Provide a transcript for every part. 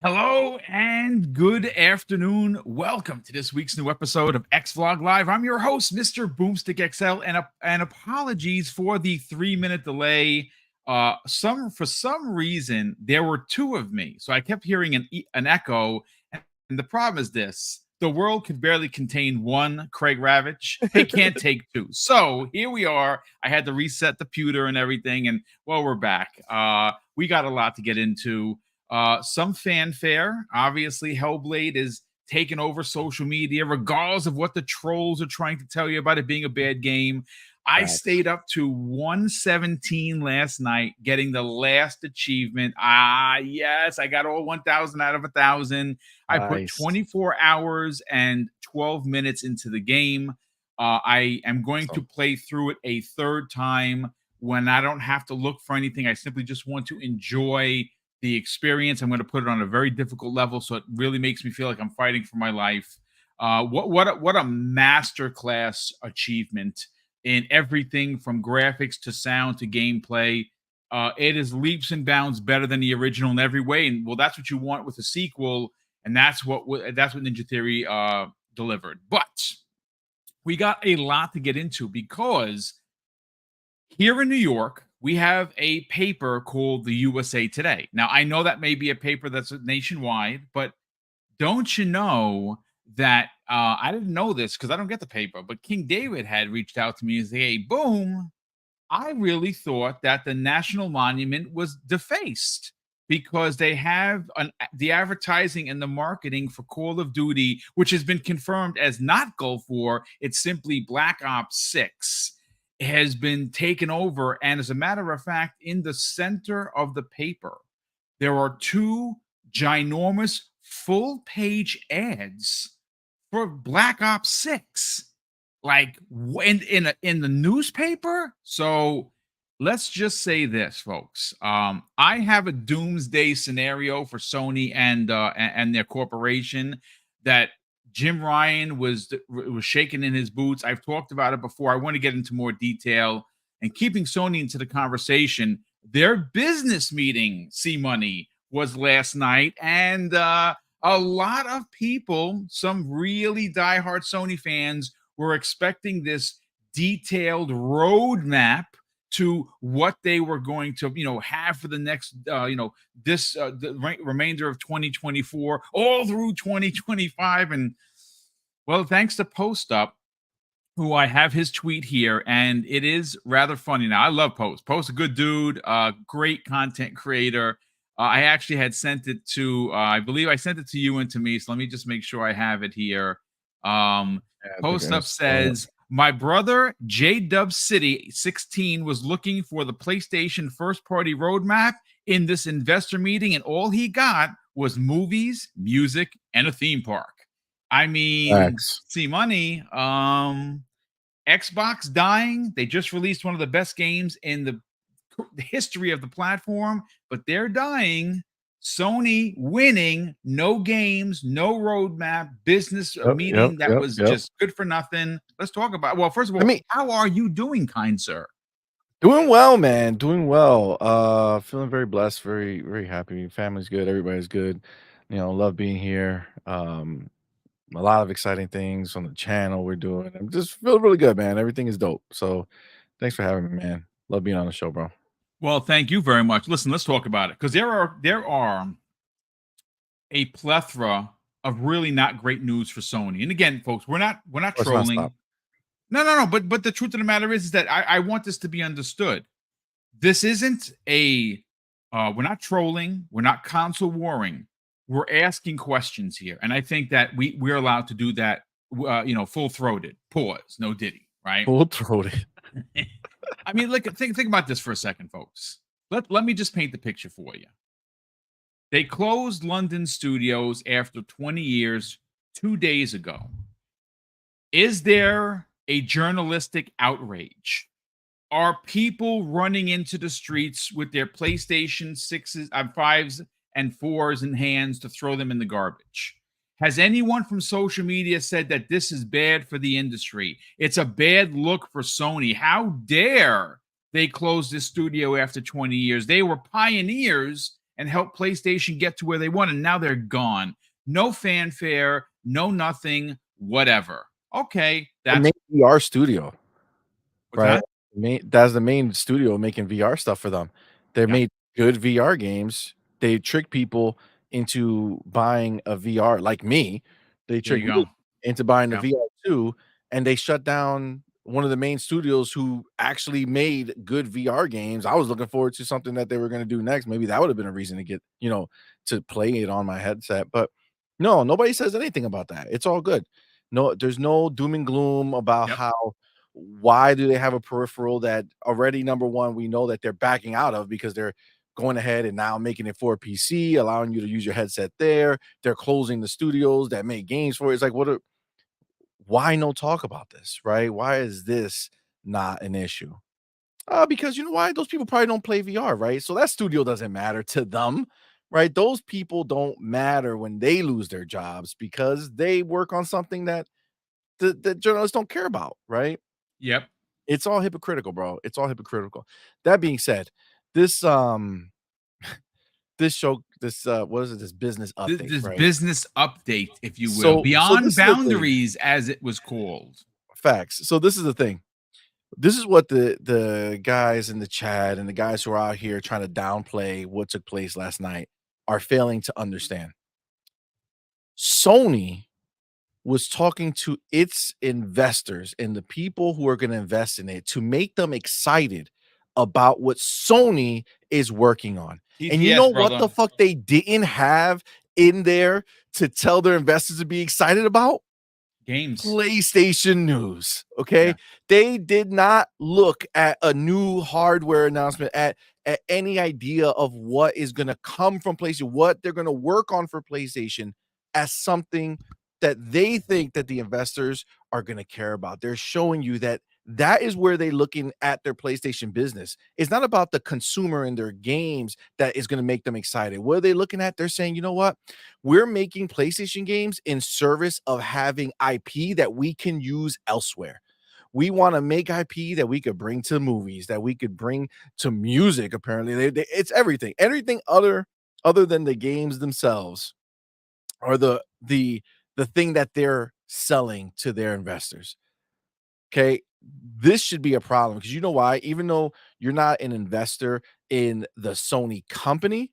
Hello and good afternoon. Welcome to this week's new episode of X Vlog Live. I'm your host, Mr. BoomStick XL, and apologies for the 3 minute delay. For some reason there were two of me, so I kept hearing an echo. And the problem is this: the world could barely contain one Craig Ravitch. It can't take two. So here we are. I had to reset the pewter and everything, and well, we're back. We got a lot to get into. Some fanfare. Obviously, Hellblade is taking over social media, regardless of what the trolls are trying to tell you about it being a bad game. I Facts. stayed up to 117 last night, getting the last achievement. Yes, I got all 1,000 out of 1,000. I put Nice. 24 hours and 12 minutes into the game. I am going to Awesome. play through it a third time when I don't have to look for anything. I simply just want to enjoy the experience. I'm going to put it on a very difficult level, so it really makes me feel like I'm fighting for my life. What a masterclass achievement in everything from graphics to sound to gameplay. It is leaps and bounds better than the original in every way, and well, that's what you want with a sequel, and that's what Ninja Theory delivered. But we got a lot to get into because here in New York, we have a paper called the USA Today. Now, I know that may be a paper that's nationwide, but don't you know that I didn't know this because I don't get the paper, but King David had reached out to me and said, "Hey, boom, I really thought that the national monument was defaced because they have the advertising and the marketing for Call of Duty, which has been confirmed as not Gulf War, it's simply Black Ops 6, has been taken over. And as a matter of fact, in the center of the paper, there are two ginormous full page ads for Black Ops 6, like in the newspaper. So let's just say this, folks. I have a doomsday scenario for Sony and their corporation that Jim Ryan was shaking in his boots. I've talked about it before. I want to get into more detail and keeping Sony into the conversation. Their business meeting, C Money, was last night, and a lot of people, some really diehard Sony fans, were expecting this detailed roadmap to what they were going to, have for the next, remainder of 2024, all through 2025. And well, thanks to Post Up, who I have his tweet here, and it is rather funny. Now, I love Post. Post, a good dude, great content creator. I actually had sent it to, I believe I sent it to you and to me. So let me just make sure I have it here. Yeah, I think Post I Up saw it. says, my brother J Dub City 16 was looking for the PlayStation first party roadmap in this investor meeting, and all he got was movies, music, and a theme park. I mean, Facts. see money. Xbox dying. They just released one of the best games in the history of the platform, but they're dying. Sony winning, no games, no roadmap, business Yep, yep, meeting that yep, was yep. just good for nothing. Let's talk about, well, first of I all, mean, how are you doing, kind sir? doing well, man. Doing well. Feeling very blessed, very, very happy. Family's good, everybody's good. Love being here. A lot of exciting things on the channel we're doing. I'm just feeling really good, man. Everything is dope. So thanks for having me, man. Love being on the show, bro. Well, thank you very much. Listen, let's talk about it because there are a plethora of really not great news for Sony. And again, folks, we're not Let's not stop. trolling. No. But the truth of the matter is that I want this to be understood. This isn't a we're not trolling, we're not console warring. We're asking questions here. And I think that we're allowed to do that full throated. Pause, no diddy, right? Full throated. I mean, look, think about this for a second, folks. Let me just paint the picture for you. They closed London studios after 20 years 2 days ago. Is there a journalistic outrage? Are people running into the streets with their PlayStation 6s, 5s, and 4s in hands to throw them in the garbage? Has anyone from social media said that this is bad for the industry? It's a bad look for Sony. How dare they close this studio after 20 years? They were pioneers and helped PlayStation get to where they want, and now they're gone. No fanfare, no nothing, whatever. Okay, The that's main VR studio. what's Right? that? That's the main studio making VR stuff for them. They Yep, made good VR games. They trick people into buying a VR like me. They there trick you me go. into buying the Yeah, VR too, and they shut down one of the main studios who actually made good VR games. I was looking forward to something that they were gonna do next. Maybe that would have been a reason to get, to play it on my headset, but no, nobody says anything about that. It's all good. No, there's no doom and gloom about yep. how why do they have a peripheral that already number one we know that they're backing out of because they're going ahead and now making it for PC, allowing you to use your headset there. They're closing the studios that make games for it. It's like why no talk about this, right? Why is this not an issue? Because you know why? Those people probably don't play VR, right? So that studio doesn't matter to them, right? Those people don't matter when they lose their jobs because they work on something that the journalists don't care about, right? Yep. It's all hypocritical, bro. It's all hypocritical. That being said, this, this show, what is it? This business update, This right? business update, if you will, So beyond this is the thing. boundaries, as it was called. Facts. So this is the thing. This is what the guys in the chat and the guys who are out here trying to downplay what took place last night are failing to understand. Sony was talking to its investors and the people who are going to invest in it to make them excited about what Sony is working on. And you know TTS, what brother. the fuck they didn't have in there to tell their investors to be excited about? Games. PlayStation news. Okay. Yeah. They did not look at a new hardware announcement, at any idea of what is going to come from PlayStation, what they're going to work on for PlayStation as something that they think that the investors are going to care about. They're showing you that that is where they're looking at their PlayStation business. It's not about the consumer and their games that is going to make them excited. What are they looking at? They're saying, you know what? We're making PlayStation games in service of having IP that we can use elsewhere. We want to make IP that we could bring to movies, that we could bring to music. Apparently, it's everything other than the games themselves, or the thing that they're selling to their investors. Okay, this should be a problem because you know why? Even though you're not an investor in the Sony company,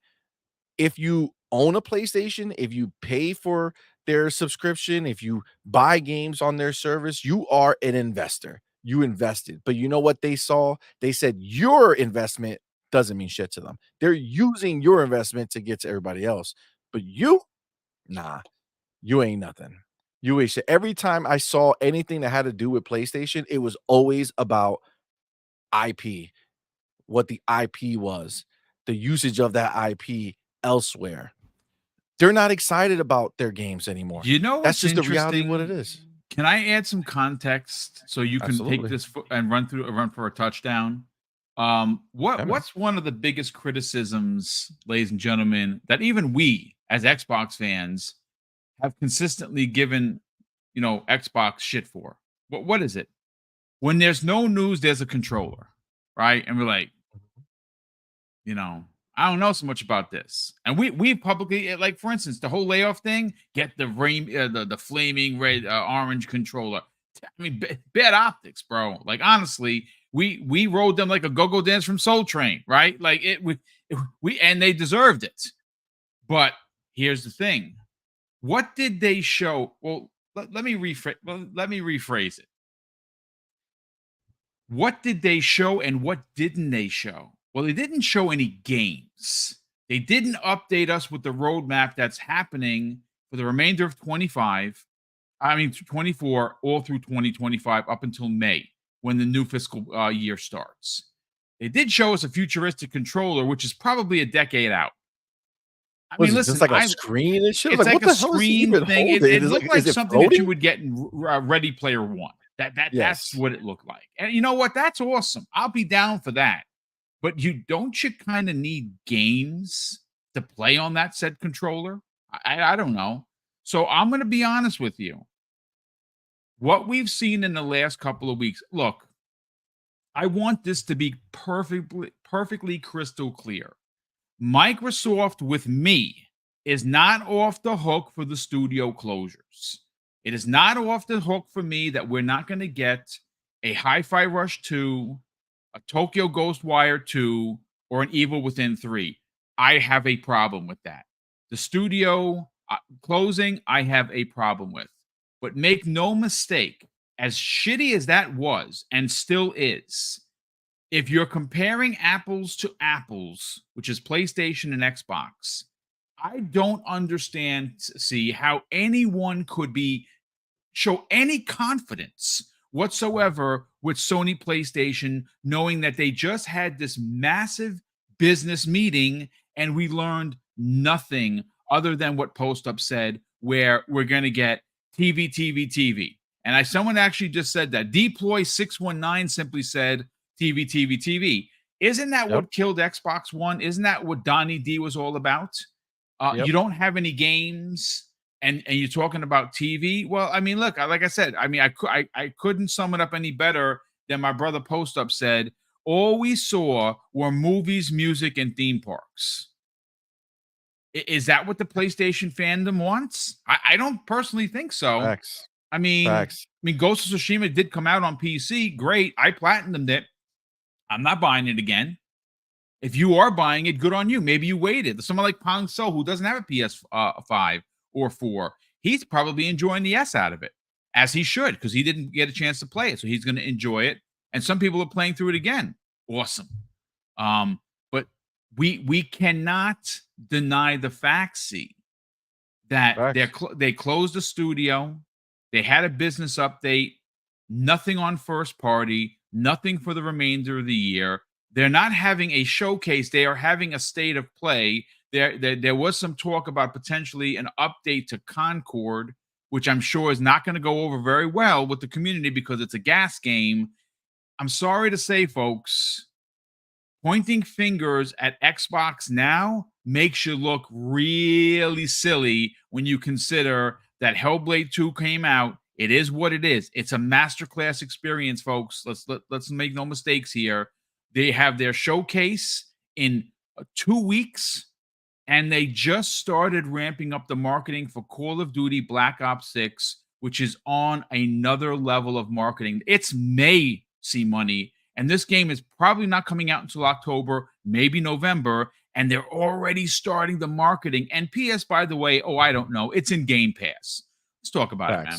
if you own a PlayStation, if you pay for their subscription, if you buy games on their service, you are an investor. You invested. But you know what they saw? They said your investment doesn't mean shit to them. They're using your investment to get to everybody else. But you, nah, you ain't nothing. You ain't shit. Every time I saw anything that had to do with PlayStation, it was always about IP, what the IP was, the usage of that IP elsewhere. They're not excited about their games anymore. You know That's what's just the reality of what it interesting? is. Can I add some context so you can take Absolutely. this and run for a touchdown? Yeah, man. What's one of the biggest criticisms, ladies and gentlemen, that even we as Xbox fans have consistently given, Xbox shit for? What is it? When there's no news, there's a controller, right? And we're like, you know, I don't know so much about this. And we publicly, like, for instance, the whole layoff thing, get the the flaming red orange controller. I mean, bad optics, bro. Like, honestly, we rode them like a go-go dance from Soul Train, right? Like, we and they deserved it. But here's the thing: what did they show? Well, let me rephrase it. What did they show and what didn't they show? Well, they didn't show any games. They didn't update us with the roadmap that's happening for the remainder of 25. I mean, 24, all through 2025 up until May when the new fiscal year starts. They did show us a futuristic controller, which is probably a decade out. I Was mean, it just listen, like a I screen and shit? I was it's like, like what a the hell is he screen even thing. holding? It looked Is like it something that you floating? would get in Ready Player One. That's Yes. what it looked like. And you know what? That's awesome. I'll be down for that. But you kind of need games to play on that said controller? I don't know. So I'm going to be honest with you. What we've seen in the last couple of weeks. Look, I want this to be perfectly crystal clear. Microsoft with me is not off the hook for the studio closures. It is not off the hook for me that we're not going to get a Hi-Fi Rush 2, a Tokyo Ghostwire 2, or an Evil Within 3. I have a problem with that. The studio closing, I have a problem with. But make no mistake, as shitty as that was and still is, if you're comparing apples to apples, which is PlayStation and Xbox, I don't understand see how anyone could be show any confidence whatsoever with Sony PlayStation, knowing that they just had this massive business meeting and we learned nothing other than what Post Up said, where we're going to get TV, TV, TV. And someone actually just said that. Deploy 619 simply said TV, TV, TV. Isn't that Yep. what killed Xbox One? Isn't that what Donnie D was all about? Yep. You don't have any games, and you're talking about TV. Well, I mean, look, like I said, I mean, I couldn't sum it up any better than my brother Post Up said. All we saw were movies, music, and theme parks. Is that what the PlayStation fandom wants? I don't personally think so. Facts. I mean, Facts. Ghost of Tsushima did come out on PC. Great. I platinumed it. I'm not buying it again. If you are buying it, good on you. Maybe you waited. Someone like Pong So, who doesn't have a PS5 or 4, he's probably enjoying the S out of it, as he should, because he didn't get a chance to play it. So he's going to enjoy it. And some people are playing through it again. Awesome. But we cannot deny the fact, see, that they closed the studio. They had a business update, nothing on first party, nothing for the remainder of the year. They're not having a showcase. They are having a state of play. There was some talk about potentially an update to Concord, which I'm sure is not going to go over very well with the community because it's a gas game. I'm sorry to say, folks, pointing fingers at Xbox now makes you look really silly when you consider that Hellblade 2 came out. It is what it is. It's a masterclass experience, folks. Let's make no mistakes here. They have their showcase in 2 weeks, and they just started ramping up the marketing for Call of Duty Black Ops 6, which is on another level of marketing. It's May, see money, and this game is probably not coming out until October, maybe November, and they're already starting the marketing. And PS, by the way, I don't know, it's in Game Pass. Let's talk about it, man.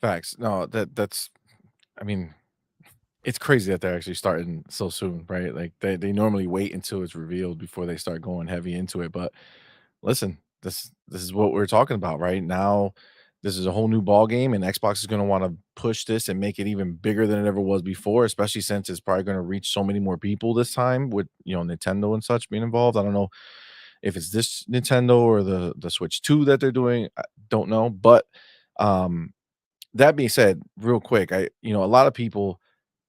Facts. No, that's I mean, it's crazy that they're actually starting so soon, right? Like they normally wait until it's revealed before they start going heavy into it. But listen, this is what we're talking about right now. This is a whole new ball game, and Xbox is going to want to push this and make it even bigger than it ever was before, especially since it's probably going to reach so many more people this time with Nintendo and such being involved. I don't know if it's this Nintendo or the Switch 2 that they're doing. I don't know, but um that being said, real quick, a lot of people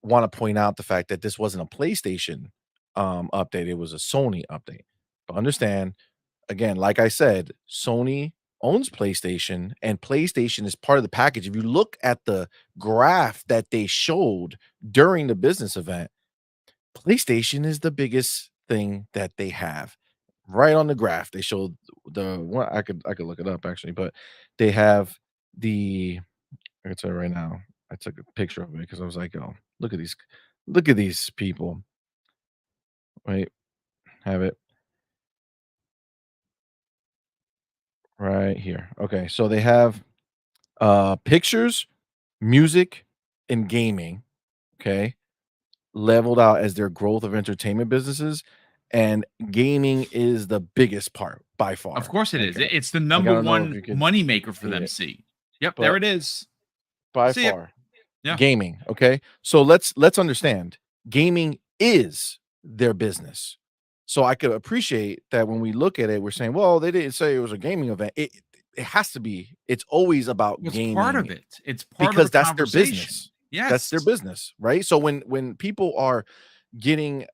want to point out the fact that this wasn't a PlayStation update, it was a Sony update. But understand, again, like I said, Sony owns PlayStation and PlayStation is part of the package. If you look at the graph that they showed during the business event, PlayStation is the biggest thing that they have. Right on the graph, they showed the one. I could look it up actually, but they have the I can tell you right now. I took a picture of it because I was like, "Oh, look at these people." Wait, have it right here. Okay, so they have pictures, music, and gaming. Okay, leveled out as their growth of entertainment businesses, and gaming is the biggest part by Of far. course it is. Okay, It's the like I number don't know if one you can money maker for see them. it, See, yep, there but it is. by See it. far. Yeah. Gaming, okay? So let's understand. Gaming is their business. So I could appreciate that when we look at it, we're saying, well, they didn't say it was a gaming event. It has to be. It's always about It's part of gaming it. It's part of because the that's their conversation. business. That's Yes. their business, right? So when people are getting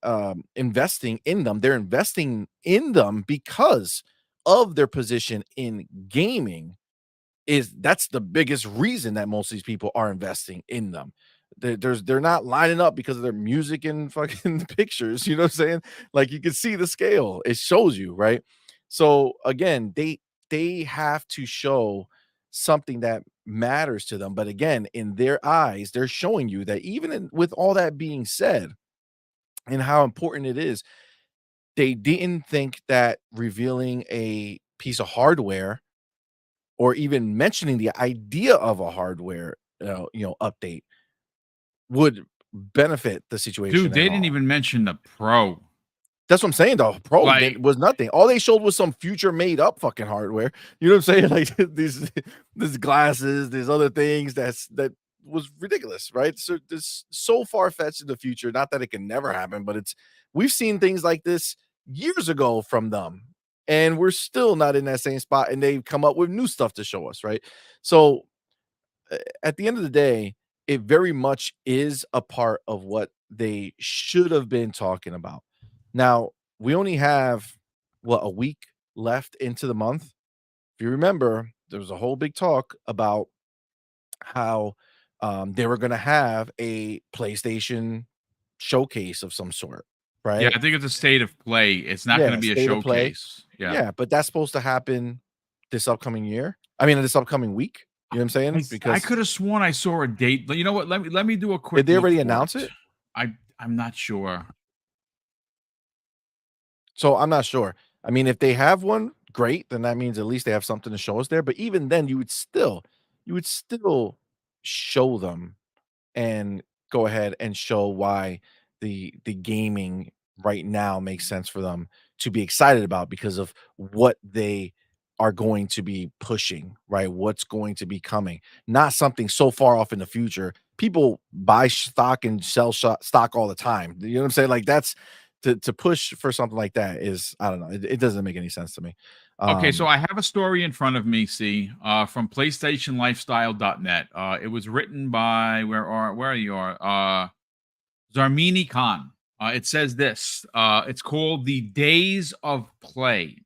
investing in them, they're investing in them because of their position in gaming. That's the biggest reason that most of these people are investing in them. they're not lining up because of their music and fucking pictures. You know what I'm saying? Like you can see the scale. It shows you, right? So again, they have to show something that matters to them. But again, in their eyes, they're showing you that with all that being said and how important it is, they didn't think that revealing a piece of hardware or even mentioning the idea of a hardware, update would benefit the Dude, situation they at didn't all. even mention the Pro. That's what I'm saying, though. Pro Like, didn't was nothing. All they showed was some future made up fucking hardware. You know what I'm saying? Like these glasses, these other things that was ridiculous, right? So this so far fetched in the future. Not that it can never happen, but we've seen things like this years ago from them, and we're still not in that same spot. And they've come up with new stuff to show us, right? So at the end of the day, it very much is a part of what they should have been talking about. Now, we only have what, a week left into the month. If you remember, there was a whole big talk about how they were going to have a PlayStation showcase of some sort, yeah, right? I think it's a state of play. It's not gonna Yeah, be a state of play. showcase. Yeah. Yeah, but that's supposed to happen this upcoming year. I mean, this upcoming week. You know what I'm saying? I Because could have sworn I saw a date, but you know what? Let me do a quick did they look already for announce it. it? I'm not sure. So I'm not sure. I mean, if they have one, great, then that means at least they have something to show us there. But even then, you would still show them and go ahead and show why the gaming right now makes sense for them to be excited about because of what they are going to be pushing, right? What's going to be coming, not something so far off in the future. People buy stock and sell stock all the time. You know what I'm saying? Like that's to push for something like that is, I don't know. It doesn't make any sense to me. Okay, so Um, I have a story in front of me, see, from PlayStationLifestyle.net. It was written by where are you Zarmini Khan. It says this. It's called The Days of Play.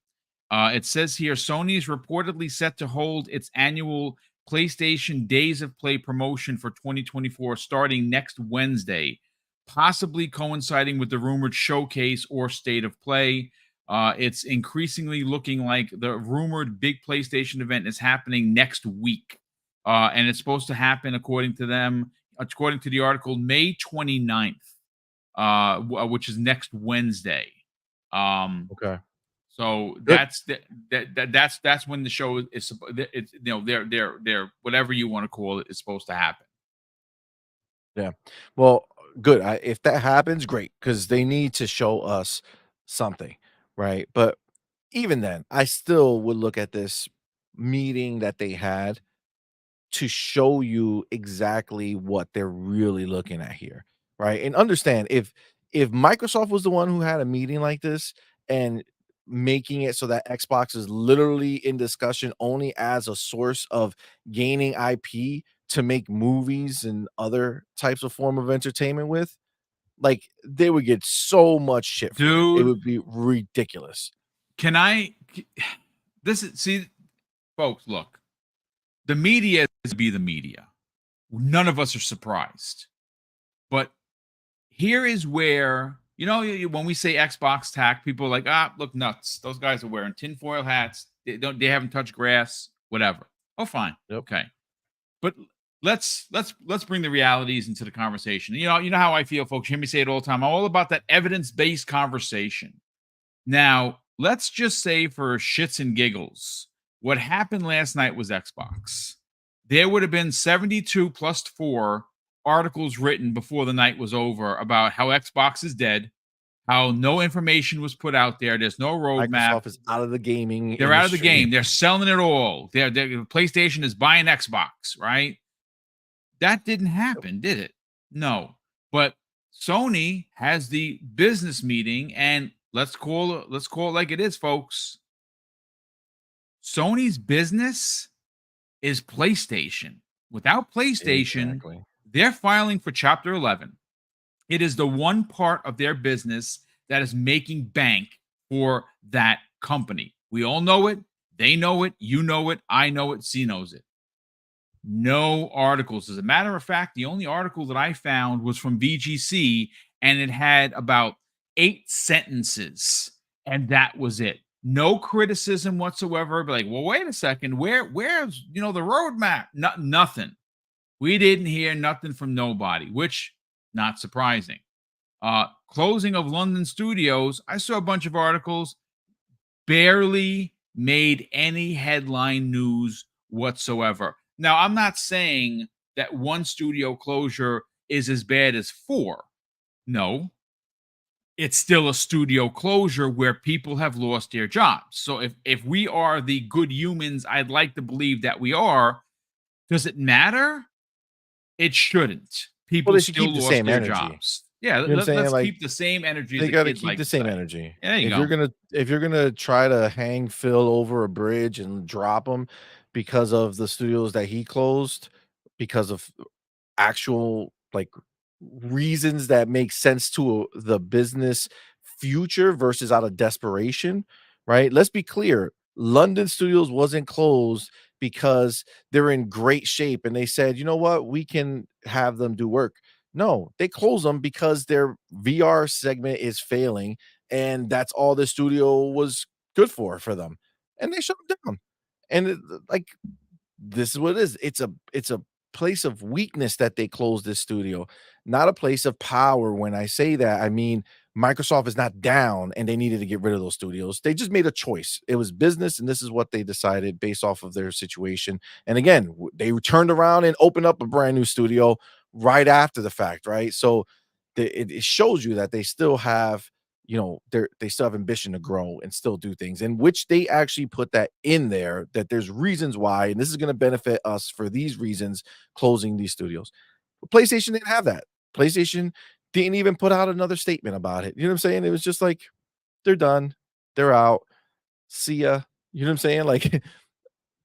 It says here Sony is reportedly set to hold its annual PlayStation Days of Play promotion for 2024 starting next Wednesday, possibly coinciding with the rumored showcase or state of play. It's increasingly looking like the rumored big PlayStation event is happening next week. And it's supposed to happen, according to the article, May 29th, which is next Wednesday. Um, okay. so Good. that's when the show it's they're whatever you want to call it is supposed to happen. Yeah. Well, good. If that happens, great, because they need to show us something, right? But even then, I still would look at this meeting that they had to show you exactly what they're really looking at here, right? And understand if Microsoft was the one who had a meeting like this and making it so that Xbox is literally in discussion only as a source of gaining IP to make movies and other types of form of entertainment with, like they would get so much shit for it. It Dude, would be ridiculous. can I this is see folks, look. The media is be the media. None of us are surprised. But here is where, when we say Xbox tack, people are like, look nuts. Those guys are wearing tinfoil hats. They haven't touched grass, whatever. Oh, fine. Yep. Okay. But let's bring the realities into the conversation. You know how I feel, folks. You hear me say it all the time. I'm all about that evidence-based conversation. Now, let's just say for shits and giggles, what happened last night was Xbox. There would have been 72 plus 4 articles written before the night was over about how Xbox is dead, how no information was put out there, there's no roadmap. Microsoft is out of the gaming They're out of the industry. game. They're selling it all. PlayStation is buying Xbox, right? That didn't happen, did it? No. But Sony has the business meeting, and let's call it like it is, folks. Sony's business is PlayStation. Without PlayStation, Exactly. they're filing for Chapter 11. It is the one part of their business that is making bank for that company. We all know it. They know it. You know it. I know it. C knows it. No articles. As a matter of fact, the only article that I found was from VGC, and it had about 8 sentences, and that was it. No criticism whatsoever. But like, well, wait a second, where's the roadmap? Nothing. We didn't hear nothing from nobody, which not surprising. Closing of London studios. I saw a bunch of articles, barely made any headline news whatsoever. Now, I'm not saying that one studio closure is as bad as four. No, it's still a studio closure where people have lost their jobs. So if we are the good humans, I'd like to believe that we are. Does it matter? It shouldn't. Well, People they should still keep the lost same their energy. jobs. Yeah, You know what I'm saying? let's Like, keep the same energy, as they a gotta kid keep the likes to same say. energy. Yeah, there you go. If you're gonna try to hang Phil over a bridge and drop him because of the studios that he closed, because of actual, like, reasons that make sense to the business future versus out of desperation, right? Let's be clear, London Studios wasn't closed because they're in great shape and they said, "You know what? We can have them do work." No, they closed them because their VR segment is failing, and that's all the studio was good for them, and they shut them down. And, like, this is what it is. It's a place of weakness that they closed this studio, not a place of power. When I say that, I mean Microsoft is not down and they needed to get rid of those studios. They just made a choice. It was business, and this is what they decided based off of their situation. And again, they turned around and opened up a brand new studio right after the fact, right? So it shows you that they still have, they still have ambition to grow and still do things, in which they actually put that in there, that there's reasons why, and this is going to benefit us for these reasons, closing these studios. But PlayStation didn't have that. PlayStation didn't even put out another statement about it. You know what I'm saying? It was just like, they're done, they're out, see ya. You know what I'm saying? Like,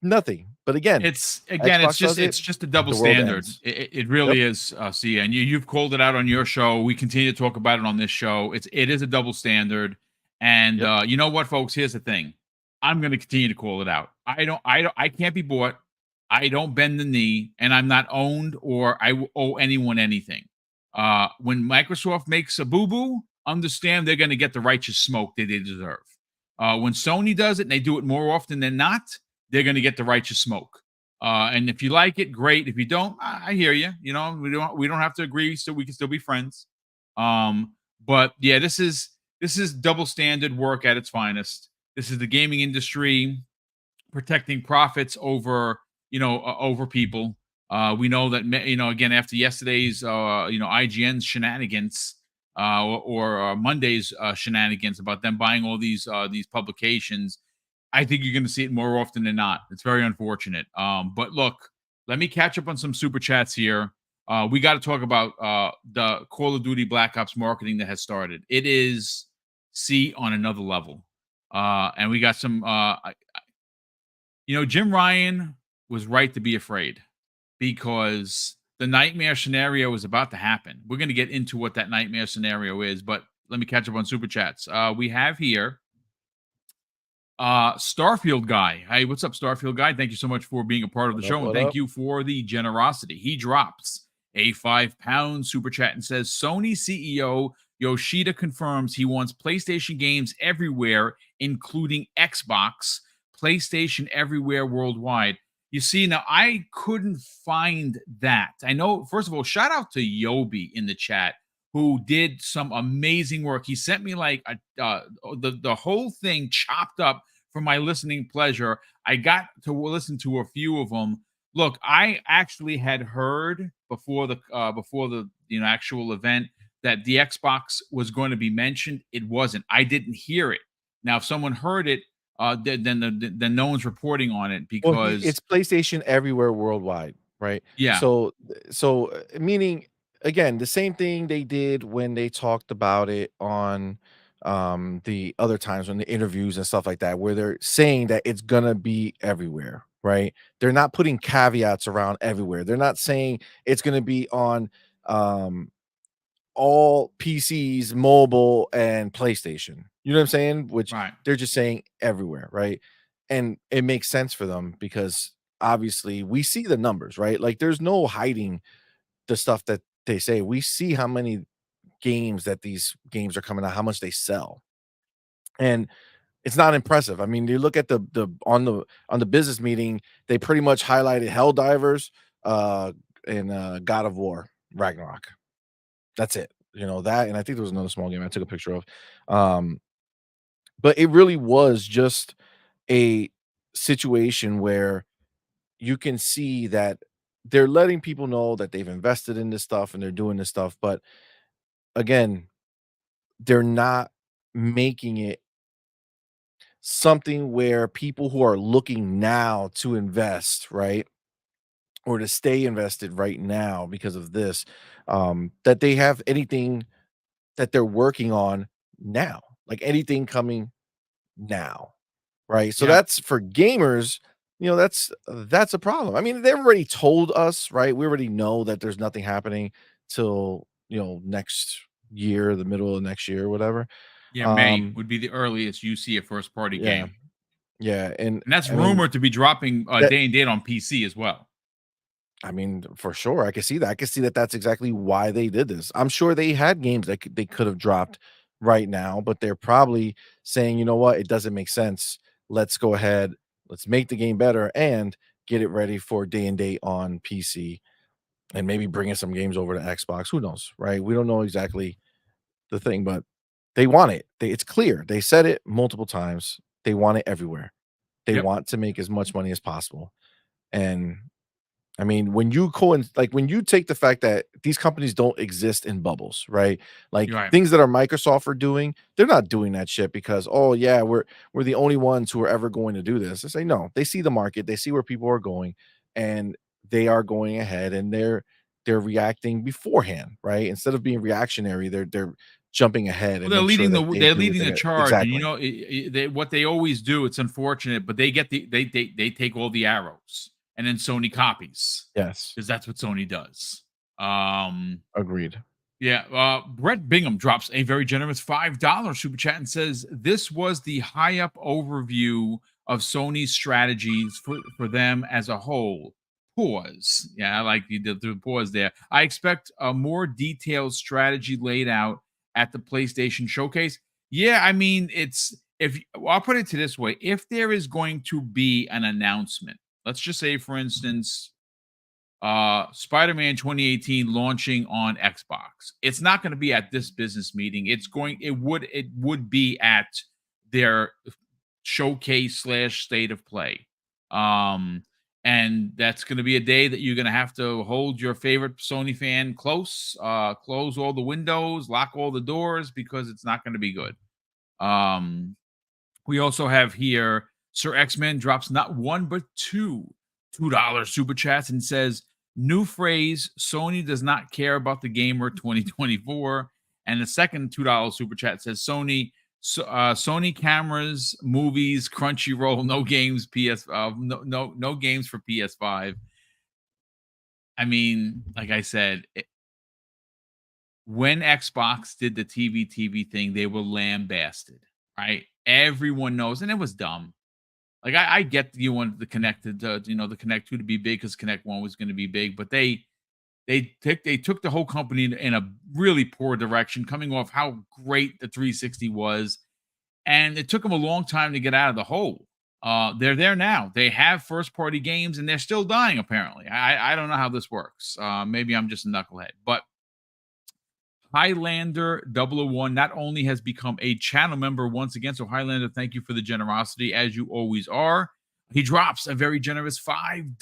nothing. But again, It's again, Xbox does it, it's just a double the world standard. ends. It Yep. really is, Sia, and you've called it out on your show. We continue to talk about it on this show. It is a double standard, and Yep. you know what, folks? Here's the thing. I'm going to continue to call it out. I can't be bought. I don't bend the knee, and I'm not owned or owe anyone anything. When Microsoft makes a boo boo, understand they're going to get the righteous smoke that they deserve. When Sony does it, and they do it more often than not, they're going to get the righteous smoke. And if you like it, great. If you don't, I hear you. You know, we don't have to agree, so we can still be friends. But yeah, this is double standard work at its finest. This is the gaming industry protecting profits over over people. We know that again after yesterday's IGN's shenanigans or Monday's shenanigans about them buying all these publications. I think you're going to see it more often than not. It's very unfortunate. But look, let me catch up on some super chats here. We got to talk about the Call of Duty Black Ops marketing that has started. It is on another level. And we got some. Jim Ryan was right to be afraid because the nightmare scenario is about to happen. We're going to get into what that nightmare scenario is, but let me catch up on super chats. We have here Starfield guy. Hey, what's up, Starfield guy? Thank you so much for being a part of the What up? show, and What thank up? you for the generosity. He drops a £5 super chat and says Sony CEO Yoshida confirms he wants PlayStation games everywhere, including Xbox, PlayStation everywhere worldwide. You see, now I couldn't find that. I know, first of all, shout out to Yobi in the chat who did some amazing work. He sent me like the whole thing chopped up for my listening pleasure. I got to listen to a few of them. Look, I actually had heard before the actual event that the Xbox was going to be mentioned. It wasn't. I didn't hear it. Now, if someone heard it, then no one's reporting on it Well, because it's PlayStation everywhere worldwide, right? yeah, So meaning, again, the same thing they did when they talked about it on the other times, when the interviews and stuff like that, where they're saying that it's gonna be everywhere, right? They're not putting caveats around everywhere. They're not saying it's gonna be on um all PCs, mobile, and PlayStation. You know what I'm saying? Which right. they're just saying everywhere, right? And it makes sense for them because obviously we see the numbers, right? Like there's no hiding the stuff that they say. We see how many games that these games are coming out, how much they sell. And it's not impressive. I mean, you look at the business meeting, they pretty much highlighted Helldivers, uh, and God of War Ragnarok. That's it. You know that, and I think there was another small game I took a picture of. Um, but it really was just a situation where you can see that they're letting people know that they've invested in this stuff and they're doing this stuff. But again, they're not making it something where people who are looking now to invest, right? Or to stay invested right now because of this, that they have anything that they're working on now, like anything coming now, right? So Yeah. that's for gamers, that's a problem. I mean, they've already told us, right? We already know that there's nothing happening till, next year, the middle of next year or whatever. Yeah, May Um, would be the earliest you see a first party yeah, game. yeah, and And that's I mean rumored to be dropping that day and date on PC as well. I mean, for sure, I can see that. I can see that that's exactly why they did this. I'm sure they had games that they could have dropped right now, but they're probably saying, "You know what? It doesn't make sense. Let's go ahead. Let's make the game better and get it ready for day and date on PC and maybe bringing some games over to Xbox. Who knows, right? We don't know exactly the thing, but they want it. It's clear. They said it multiple times. They want it everywhere. They Yep. want to make as much money as possible. And I mean, when you take the fact that these companies don't exist in bubbles, right? Like You're right. things that are Microsoft are doing, they're not doing that shit because, oh yeah, we're the only ones who are ever going to do this. They say no, they see the market, they see where people are going, and they are going ahead and they're reacting beforehand, right? Instead of being reactionary, they're jumping ahead Well, and make sure that they they're do what leading the they charge, and exactly. what they always do. It's unfortunate, but they get they take all the arrows, and then Sony copies Yes, because that's what Sony does. Um, agreed. Yeah, Brett Bingham drops a very generous $5 super chat and says, "This was the high up overview of Sony's strategies for them as a whole." Pause. Yeah, I like the pause there. I expect a more detailed strategy laid out at the PlayStation showcase. Yeah, I mean, it's if well, I'll put it to this way: if there is going to be an announcement, let's just say, for instance, Spider-Man 2018 launching on Xbox. It's not going to be at this business meeting. It would be at their showcase slash state of play. Um, and that's going to be a day that you're going to have to hold your favorite Sony fan close, close all the windows, lock all the doors because it's not going to be good. Um, we also have here Sir X-Men drops not one but $2 super chats and says, "New phrase, Sony does not care about the gamer 2024." And the second $2 super chat says, Sony cameras, movies, Crunchyroll, no games, no games for PS5." I mean, like I said, when Xbox did the TV thing, they were lambasted, right? Everyone knows, and it was dumb. Like I get you wanted the connected, the Connect 2 to be big because Connect 1 was going to be big, but they took the whole company in a really poor direction, coming off how great the 360 was, and it took them a long time to get out of the hole. They're there now. They have first party games, and they're still dying. Apparently, I don't know how this works. Maybe I'm just a knucklehead, but Highlander 001 not only has become a channel member once again, so Highlander, thank you for the generosity as you always are. He drops a very generous $5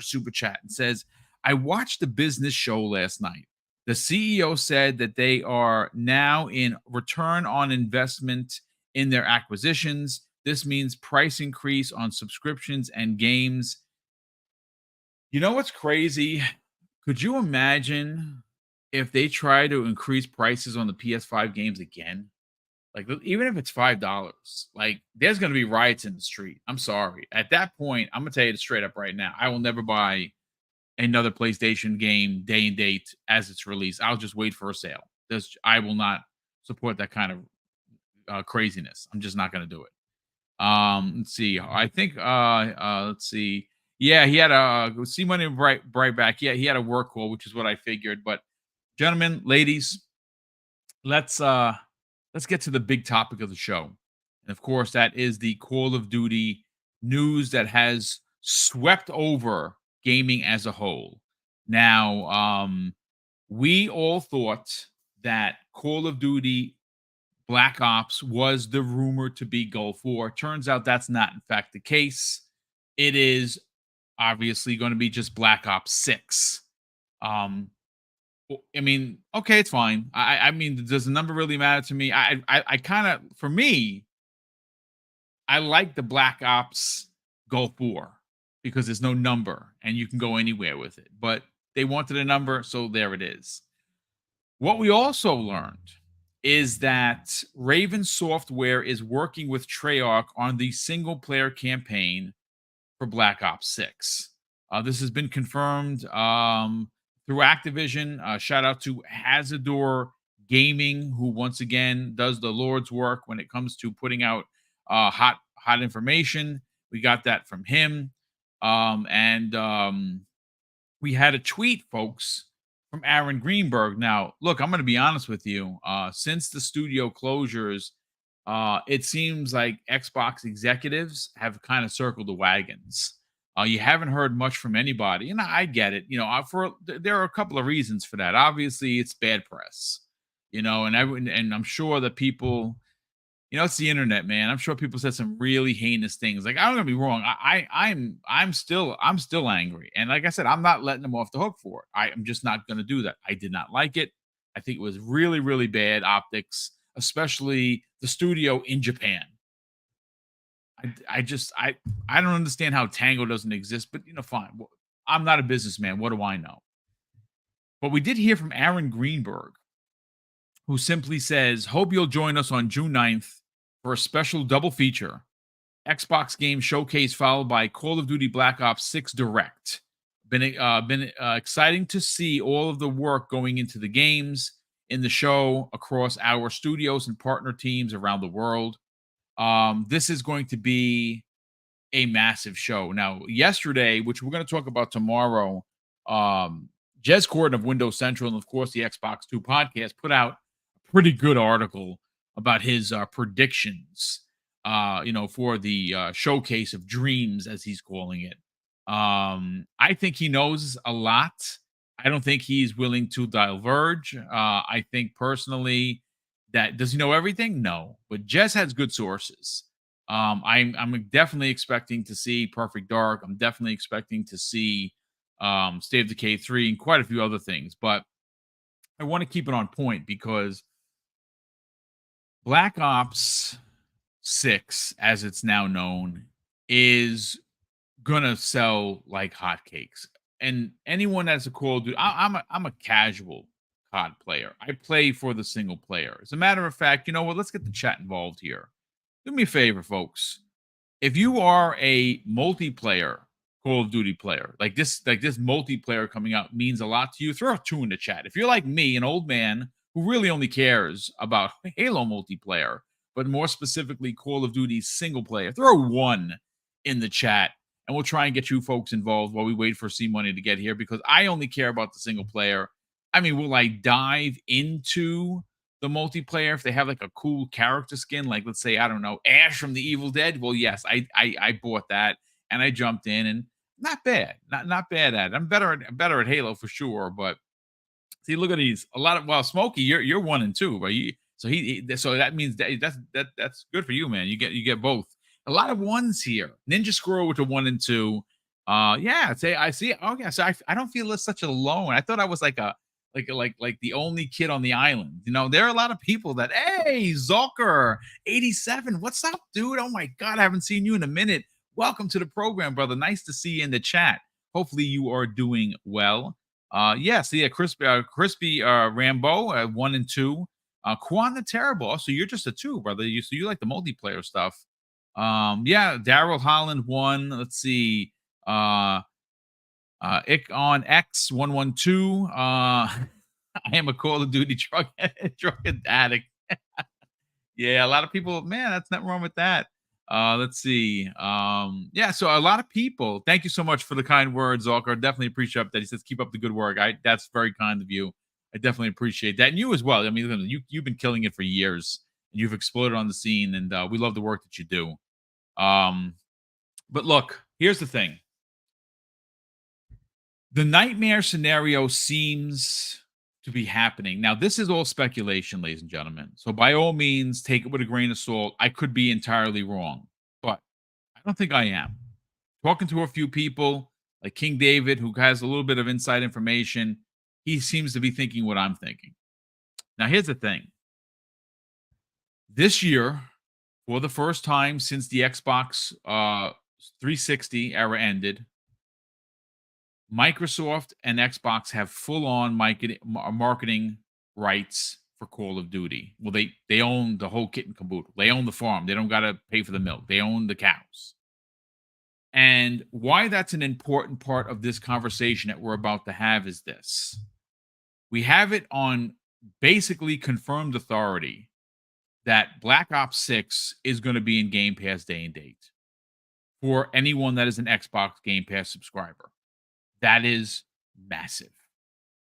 super chat and says, "I watched the business show last night. The CEO said that they are now in return on investment in their acquisitions. This means price increase on subscriptions and games." You know what's crazy? Could you imagine if they try to increase prices on the PS5 games again? Like, even if it's $5, like, there's going to be riots in the street. I'm sorry. At that point, I'm going to tell you it straight up right now. I will never buy another PlayStation game day and date as it's released. I'll just wait for a sale. I will not support that kind of craziness. I'm just not going to do it. Let's see. Let's see. Yeah, he had a see money right back. Yeah, he had a work call, which is what I figured. But gentlemen, ladies, let's uh let's get to the big topic of the show. And of course, that is the Call of Duty news that has swept over gaming as a whole. Now, we all thought that Call of Duty Black Ops was the rumor to be Gulf War. Turns out that's not, in fact, the case. It is obviously going to be just Black Ops 6. Um, I mean, okay, it's fine. I mean, does the number really matter to me? I kind of, for me, I like the Black Ops Gulf War because there's no number and you can go anywhere with it. But they wanted a number, so there it is. What we also learned is that Raven Software is working with Treyarch on the single player campaign for Black Ops 6. This has been confirmed through Activision. Shout out to Hazardor Gaming, who once again does the Lord's work when it comes to putting out hot information. We got that from him. And we had a tweet, folks, from Aaron Greenberg. Now, look, I'm going to be honest with you. Since the studio closures, it seems like Xbox executives have kind of circled the wagons. You haven't heard much from anybody, and I get it. There are a couple of reasons for that. Obviously, it's bad press, and I'm sure that people, it's the internet, man. I'm sure people said some really heinous things. Like, I'm gonna be wrong. I'm still angry, and like I said, I'm not letting them off the hook for it. I'm just not gonna do that. I did not like it. I think it was really, really bad optics, especially the studio in Japan. I don't understand how Tango doesn't exist, but fine. I'm not a businessman. What do I know? But we did hear from Aaron Greenberg, who simply says, "Hope you'll join us on June 9th for a special double feature Xbox game showcase followed by Call of Duty Black Ops 6 Direct. Been exciting to see all of the work going into the games in the show across our studios and partner teams around the world. This is going to be a massive show." Now, yesterday, which we're going to talk about tomorrow, Jez Corden of Windows Central and, of course, the Xbox 2 podcast put out a pretty good article about his predictions, for the showcase of dreams, as he's calling it. I think he knows a lot. I don't think he's willing to diverge. I think personally that does he know everything? No, but Jess has good sources. I'm definitely expecting to see Perfect Dark. I'm definitely expecting to see State of Decay 3 and quite a few other things. But I want to keep it on point because Black Ops 6, as it's now known, is gonna sell like hotcakes. And anyone that's a Call of Duty, I'm a casual COD player. I play for the single player. As a matter of fact, you know what? Let's get the chat involved here. Do me a favor, folks. If you are a multiplayer Call of Duty player, like this multiplayer coming out means a lot to you, throw a two in the chat. If you're like me, an old man who really only cares about Halo multiplayer, but more specifically Call of Duty single player, throw one in the chat and we'll try and get you folks involved while we wait for C Money to get here because I only care about the single player. I mean, will I dive into the multiplayer if they have like a cool character skin, like let's say, I don't know, Ash from the Evil Dead? Well, yes, I bought that and I jumped in and not bad. Not bad at it. I'm better at Halo for sure, but see, look at these. A lot of Smokey, you're 1 and 2, right? So that means that's good for you, man. You get both. A lot of ones here. Ninja Squirrel with a 1 and 2. Yeah, I see. Okay, so I don't feel such alone. I thought I was like the only kid on the island. There are a lot of people that, hey, Zulker 87, what's up, dude? Oh my god, I haven't seen you in a minute. Welcome to the program, brother. Nice to see you in the chat. Hopefully you are doing well. Crispy Rambo 1 and 2. Quan the Terrible. So you're just a 2, brother. You like the multiplayer stuff. Daryl Holland 1. Let's see. Ick on X 112. I am a Call of Duty drug addict. Yeah, a lot of people, man, that's not wrong with that. Let's see. Yeah, so a lot of people. Thank you so much for the kind words, Zalkar. Definitely appreciate that. He says, "Keep up the good work." That's very kind of you. I definitely appreciate that, and you as well. I mean, listen, you've been killing it for years. You've exploded on the scene, and we love the work that you do. Um, but look, here's the thing: the nightmare scenario seems to be happening now. This is all speculation, ladies and gentlemen. So by all means, take it with a grain of salt. I could be entirely wrong, but I don't think I am. Talking to a few people like King David, who has a little bit of inside information, he seems to be thinking what I'm thinking. Now, here's the thing: this year, for the first time since the Xbox 360 era ended, Microsoft and Xbox have full on marketing rights for Call of Duty. Well, they own the whole kit and caboodle. They own the farm. They don't got to pay for the milk. They own the cows. And why that's an important part of this conversation that we're about to have is this: we have it on basically confirmed authority that Black Ops 6 is going to be in Game Pass day and date for anyone that is an Xbox Game Pass subscriber. That is massive.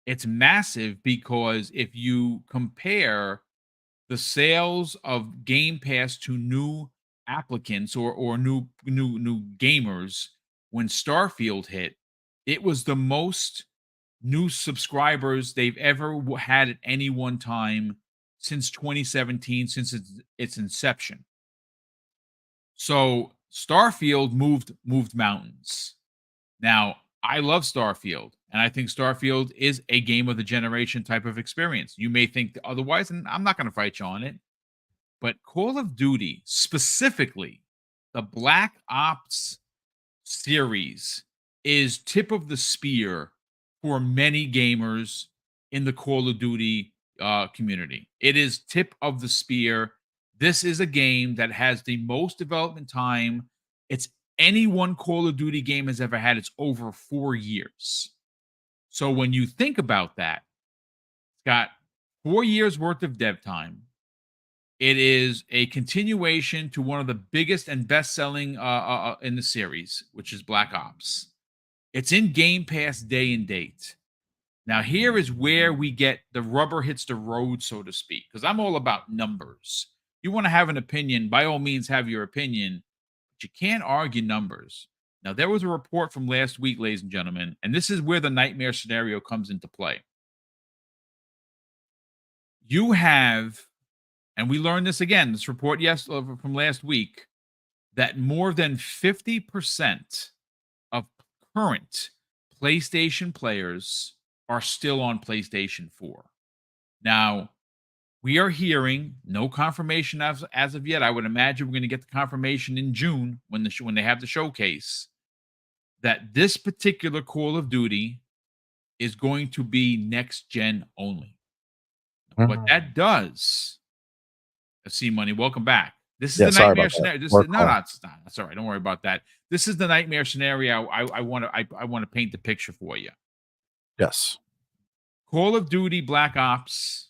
It's massive because if you compare the sales of Game Pass to new applicants or new gamers, when Starfield hit, it was the most new subscribers they've ever had at any one time since 2017, since its inception. So Starfield moved mountains. Now, I love Starfield, and I think Starfield is a game of the generation type of experience. You may think otherwise, and I'm not going to fight you on it. But Call of Duty, specifically the Black Ops series, is tip of the spear for many gamers in the Call of Duty community. It is tip of the spear. This is a game that has the most development time. It's any one Call of Duty game has ever had. It's over 4 years. So when you think about that, it's got 4 years worth of dev time. It is a continuation to one of the biggest and best-selling in the series, which is Black Ops. It's in Game Pass day and date. Now, here is where we get the rubber hits the road, so to speak, because I'm all about numbers. You want to have an opinion, by all means, have your opinion, but you can't argue numbers. Now, there was a report from last week, ladies and gentlemen, and this is where the nightmare scenario comes into play. You have, and we learned this again, this report from last week, that more than 50% of current PlayStation players are still on PlayStation 4. Now, we are hearing no confirmation as of yet. I would imagine we're going to get the confirmation in June when when they have the showcase that this particular Call of Duty is going to be next gen only. What that does, C Money, welcome back. This is Yeah, the sorry about nightmare that. scenario. This is Work no, call. no, it's not. That's all right. Don't worry about that. This is the nightmare scenario. I want to paint the picture for you. Yes. Call of Duty Black Ops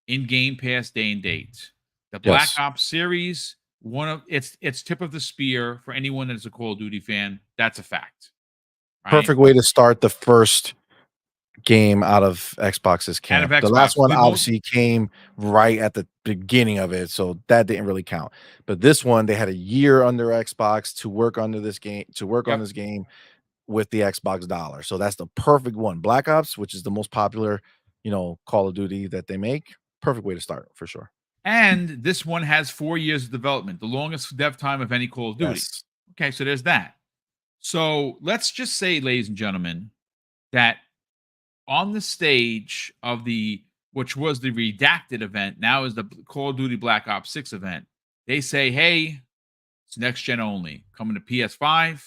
in Game Pass day and date. The Black Yes. Ops series, one of it's tip of the spear for anyone that is a Call of Duty fan. That's a fact, right? Perfect way to start the first game out of Xbox's Out of camp. The last Xbox, one the most obviously came right at the beginning of it, so that didn't really count. But this one, they had a year under Xbox to work under this game to work on yep. this game with the Xbox dollar. So that's the perfect one. Black Ops, which is the most popular, Call of Duty that they make. Perfect way to start for sure. And this one has 4 years of development, the longest dev time of any Call of Duty. Yes. Okay, so there's that. So let's just say, ladies and gentlemen, that on the stage of which was the redacted event, now is the Call of Duty Black Ops 6 event, they say, hey, it's next gen only, coming to PS5,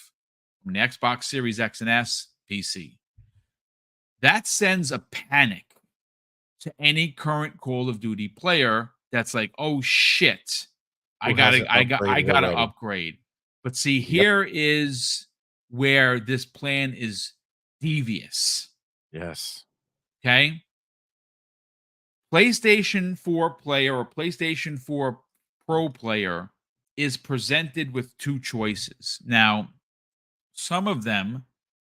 coming to Xbox Series X and S, PC. That sends a panic to any current Call of Duty player that's like, oh shit, Who hasn't I upgraded gotta already? upgrade. But see, Yep. here is where this plan is devious. Yes. Okay. PlayStation 4 player or PlayStation 4 Pro player is presented with two choices. Now, some of them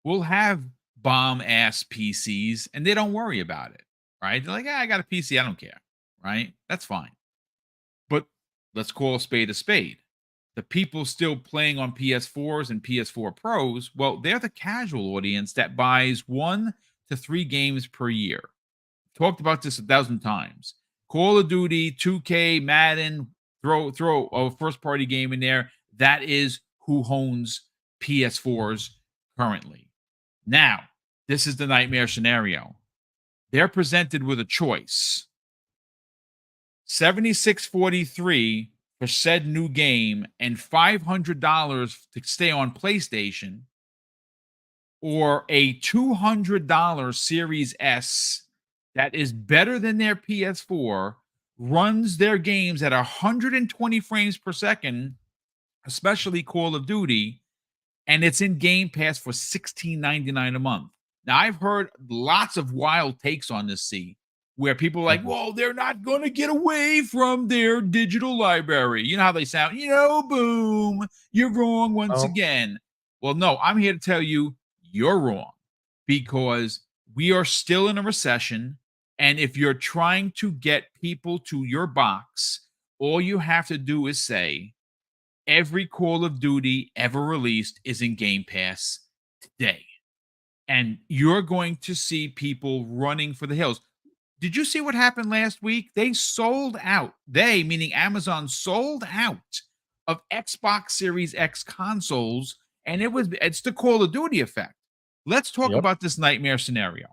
will have bomb ass PCs and they don't worry about it, right? They're like, I got a PC, I don't care, right? That's fine. But let's call a spade a spade. The people still playing on PS4s and PS4 Pros, well, they're the casual audience that buys 1 to 3 games per year. Talked about this 1,000 times. Call of Duty, 2K, Madden, throw a first party game in there. That is who owns PS4s currently. Now, this is the nightmare scenario. They're presented with a choice. 76.43 for said new game and $500 to stay on PlayStation, or a $200 Series S that is better than their PS4, runs their games at 120 frames per second, especially Call of Duty, and it's in Game Pass for $16.99 a month. Now, I've heard lots of wild takes on this, where people are like, Mhm. well, they're not going to get away from their digital library. You know how they sound, boom, you're wrong once Oh, again. Well, no, I'm here to tell you you're wrong, because we are still in a recession. And if you're trying to get people to your box, all you have to do is say, every Call of Duty ever released is in Game Pass today. And you're going to see people running for the hills. Did you see what happened last week? They sold out. They, meaning Amazon, sold out of Xbox Series X consoles, and it's the Call of Duty effect. Let's talk yep. about this nightmare scenario.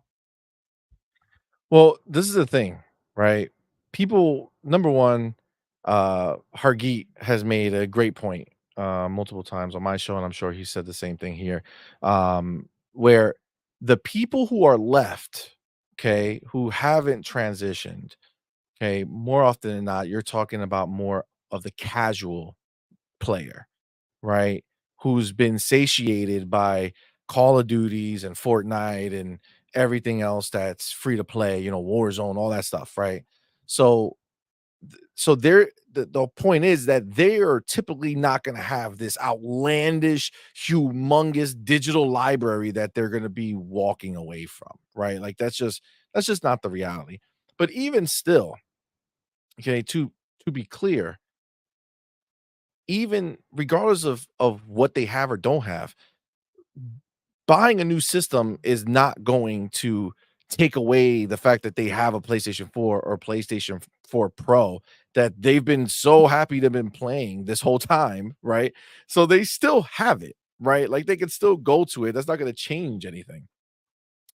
Well, this is the thing, right? People, number one, Hargeet has made a great point multiple times on my show, and I'm sure he said the same thing here. Where the people who are left, okay, who haven't transitioned, okay, more often than not, you're talking about more of the casual player, right? Who's been satiated by Call of Duties and Fortnite and everything else that's free to play, Warzone, all that stuff, right? So so the point is that they are typically not going to have this outlandish, humongous digital library that they're going to be walking away from, right? Like that's just not the reality. But even still, okay, to be clear, even regardless of what they have or don't have, buying a new system is not going to take away the fact that they have a PlayStation 4 or PlayStation 4 Pro that they've been so happy to have been playing this whole time, right? So they still have it, right? Like they can still go to it. That's not going to change anything.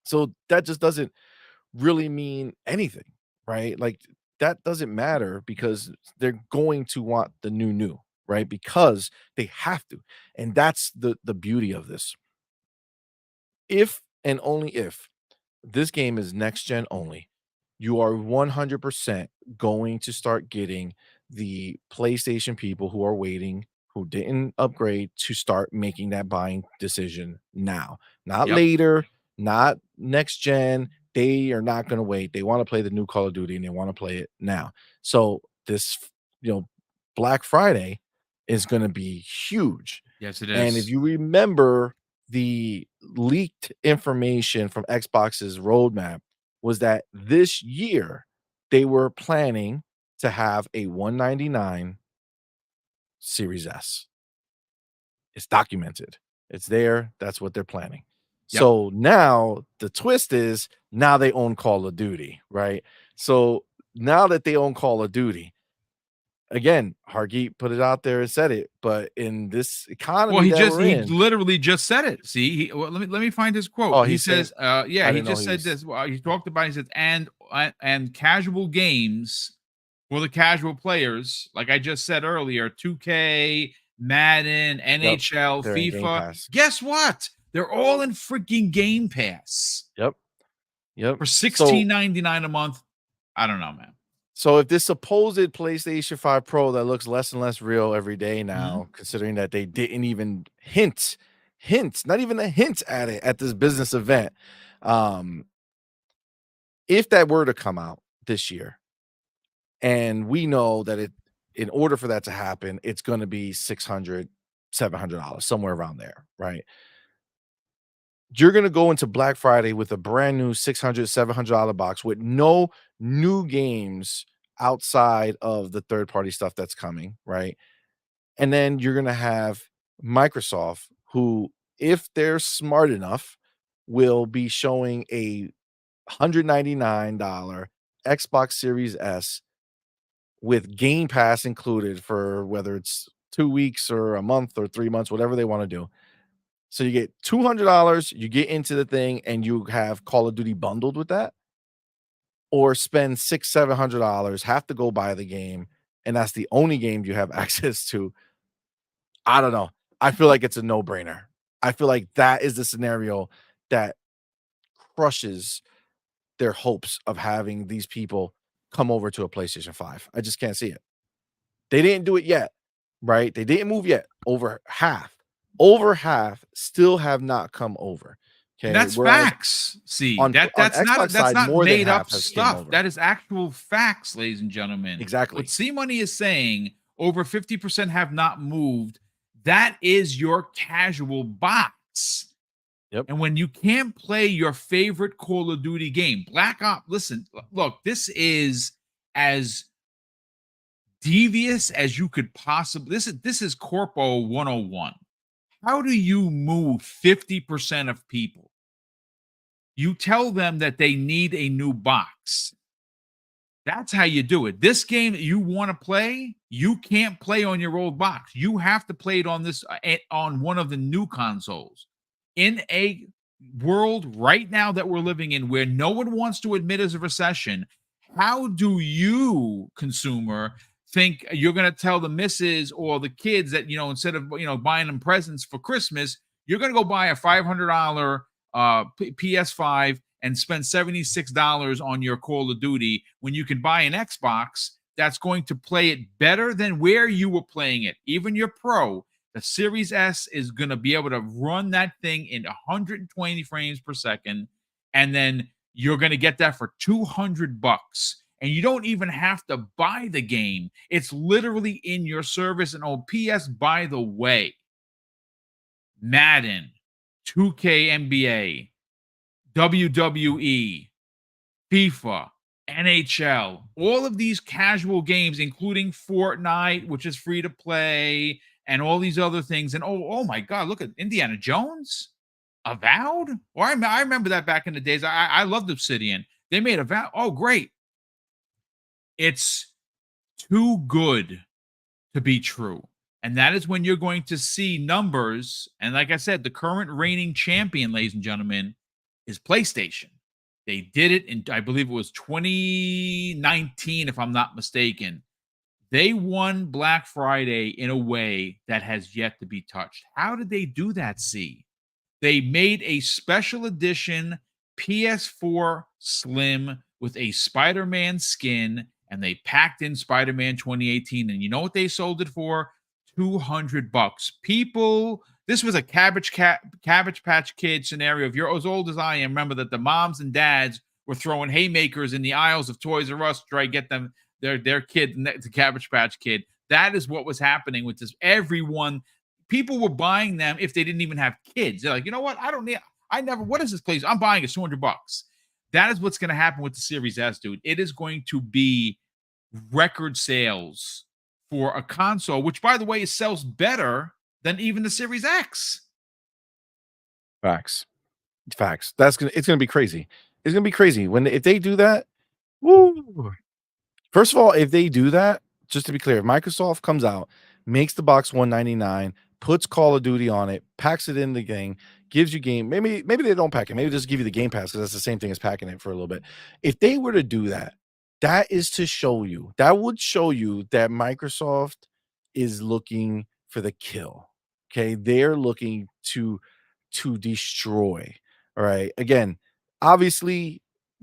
So that just doesn't really mean anything, right? Like that doesn't matter because they're going to want the new, right? Because they have to. And that's the beauty of this. If and only if this game is next gen only, you are 100% going to start getting the PlayStation people who are waiting, who didn't upgrade, to start making that buying decision now, not Yep. later, not next gen. They are not going to wait. They want to play the new Call of Duty and they want to play it now. So this, Black Friday is going to be huge. Yes, it And if is. you remember, the leaked information from Xbox's roadmap was that this year they were planning to have a 199 Series S. It's documented. It's there. That's what they're planning. Yep. So now the twist is now they own Call of Duty, right? So now that they own Call of Duty, again, Hargeet put it out there and said it, but in this Well, economy that we're he in, literally just said it. See, well, let me find his quote. oh, He he's saying, says, yeah, I he didn't know just he said was. this. Well, he talked about. He said, and casual games for the casual players, like I just said earlier, 2K, Madden, Yep, NHL, they're in Game FIFA. Pass. Guess what? They're all in freaking Game Pass Yep, yep. for So 16.99 a month. I don't know, man. so if this supposed PlayStation 5 Pro that looks less and less real every day Mhm. now, considering that they didn't even hint, not even a hint at it at this business event, um, if that were to come out this year, and we know that in order for that to happen, it's gonna be 600, $700, somewhere around there, right? You're gonna go into Black Friday with a brand new 600, $700 box with no new games outside of the third party stuff that's coming, right? And then you're gonna have Microsoft, who, if they're smart enough, will be showing a $199 Xbox Series S with Game Pass included for whether it's 2 weeks or a month or 3 months, whatever they wanna do. So you get $200, you get into the thing, and you have Call of Duty bundled with that, or spend six, $700, have to go buy the game, and that's the only game you have access to. I don't know. I feel like it's a no-brainer. I feel like that is the scenario that crushes their hopes of having these people come over to a PlayStation 5. I just can't see it. They didn't do it yet, right? They didn't move yet. Over half still have not come over. And Okay. that's Whereas facts. See, on that's not Xbox that's side, not more than made up half has came stuff. over. That is actual facts, ladies and gentlemen. What Exactly. C Money is saying, over 50% have not moved. That is your casual box. Yep. And when you can't play your favorite Call of Duty game, Black Ops, listen, look, this is as devious as you could possibly. This is Corpo 101. How do you move 50% of people? You tell them that they need a new box. That's how you do it. This game that you want to play, you can't play on your old box. You have to play it on this on one of the new consoles. In a world right now that we're living in where no one wants to admit as a recession, how do you, consumer, think you're going to tell the missus or the kids that, instead of, buying them presents for Christmas, you're going to go buy a $500 PS5 and spend $76 on your Call of Duty when you can buy an Xbox that's going to play it better than where you were playing it. Even your Pro, the Series S is going to be able to run that thing in 120 frames per second, and then you're going to get that for $200. And you don't even have to buy the game. It's literally in your service. And oh, PS, by the way, Madden, 2K NBA, WWE, FIFA, NHL, all of these casual games, including Fortnite, which is free to play, and all these other things. And oh my God, look at Indiana Jones, Avowed. Or I remember that back in the days. I loved Obsidian. They made Avowed. Oh, great! It's too good to be true. And that is when you're going to see numbers. And like I said, the current reigning champion, ladies and gentlemen, is PlayStation. They did it in, I believe it was 2019, if I'm not mistaken. They won Black Friday in a way that has yet to be touched. How did they do that, C? They made a special edition PS4 Slim with a Spider-Man skin, and they packed in Spider-Man 2018. And you know what they sold it for? $200. People, this was a Cabbage Patch Kid scenario. If you're as old as I am, remember that the moms and dads were throwing haymakers in the aisles of Toys R Us to try to get them their kid, the Cabbage Patch Kid. That is what was happening with this. People were buying them if they didn't even have kids. They're like, you know what? What is this place? I'm buying it, $200. That is what's going to happen with the Series S, dude. It is going to be record sales for a console, which, by the way, sells better than even the Series X. Facts. It's gonna be crazy. It's gonna be crazy if they do that. Woo! First of all, if they do that, just to be clear, if Microsoft comes out, makes the box 199, puts Call of Duty on it, packs it in the game, gives you game. Maybe they don't pack it. Maybe just give you the Game Pass because that's the same thing as packing it for a little bit. If they were to do that, that would show you that Microsoft is looking for the kill. Okay, they're looking to destroy. All right. Again, obviously,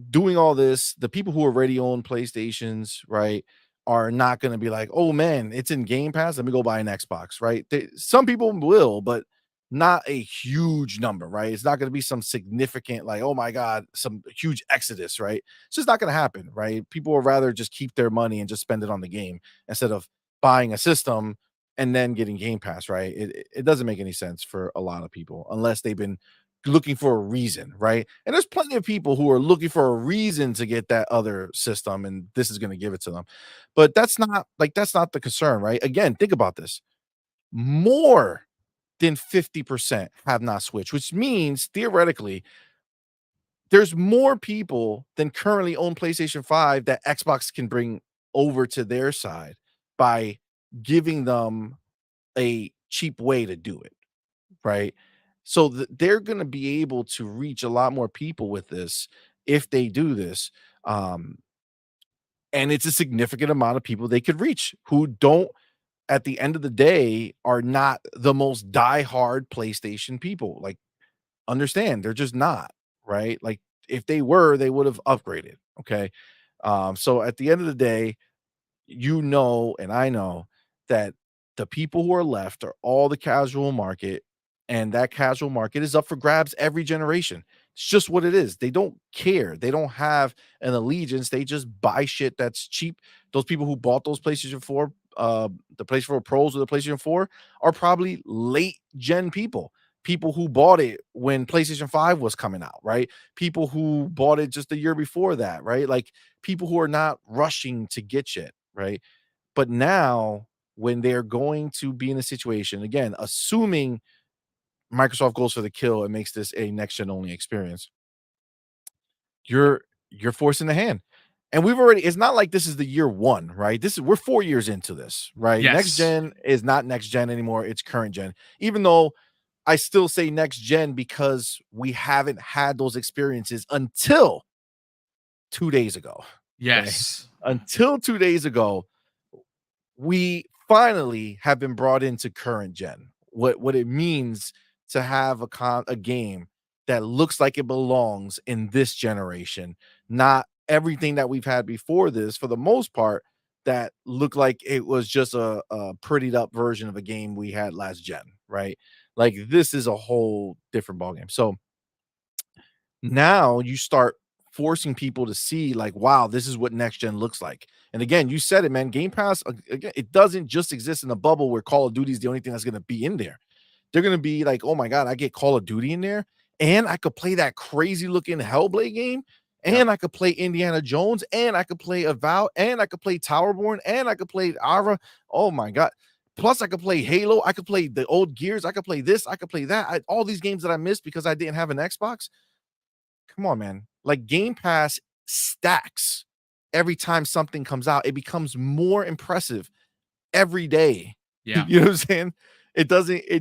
doing all this, the people who already own PlayStations, right, are not going to be like, oh man, it's in Game Pass. Let me go buy an Xbox, right? Some people will, but not a huge number, right? It's not going to be some significant, like, oh my God, some huge exodus, right? It's just not going to happen, right? People would rather just keep their money and just spend it on the game instead of buying a system and then getting Game Pass, right? It doesn't make any sense for a lot of people unless they've been looking for a reason, right? And there's plenty of people who are looking for a reason to get that other system, and this is going to give it to them. But that's not the concern, right? Again, think about this. More than 50% have not switched, which means theoretically there's more people than currently own PlayStation 5 that Xbox can bring over to their side by giving them a cheap way to do it, right? So they're going to be able to reach a lot more people with this if they do this. Um, and it's a significant amount of people they could reach who don't, at the end of the day, are not the most diehard PlayStation people. Like, understand, they're just not, right? Like, if they were, they would have upgraded. Okay. So at the end of the day, you know, and I know that the people who are left are all the casual market, and that casual market is up for grabs every generation. It's just what it is. They don't care. They don't have an allegiance. They just buy shit that's cheap. Those people who bought those PlayStation 4, the PlayStation 4 Pros or the PlayStation 4 are probably late gen people. People who bought it when PlayStation 5 was coming out, right? People who bought it just a year before that, right? Like people who are not rushing to get shit, right? But now, when they're going to be in a situation, again, assuming Microsoft goes for the kill and makes this a next gen only experience, you're forcing the hand. And we've already, it's not like this is the year one, right? This is, we're 4 years into this, right? Next Yes. gen is not next gen anymore, it's current gen. Even though I still say next gen because we haven't had those experiences until 2 days ago. Okay. Yes. Until 2 days ago, we finally have been brought into current gen. What it means to have a game that looks like it belongs in this generation, not everything that we've had before this, for the most part, that looked like it was just a prettied up version of a game we had last gen, right? Like this is a whole different ballgame. So now you start forcing people to see like, wow, this is what next gen looks like. And again, you said it, man. Game Pass, again, it doesn't just exist in a bubble where Call of Duty is the only thing that's going to be in there. They're going to be like, oh my god, I get Call of Duty in there, and I could play that crazy looking Hellblade game, Yep. and I could play Indiana Jones, and I could play Avow, and I could play Towerborn, and I could play Ara. Oh my god. Plus, I could play Halo. I could play the old Gears. I could play this. I could play that. All these games that I missed because I didn't have an Xbox. Come on, man. Like Game Pass stacks every time something comes out. It becomes more impressive every day. Yeah. You know what I'm saying? It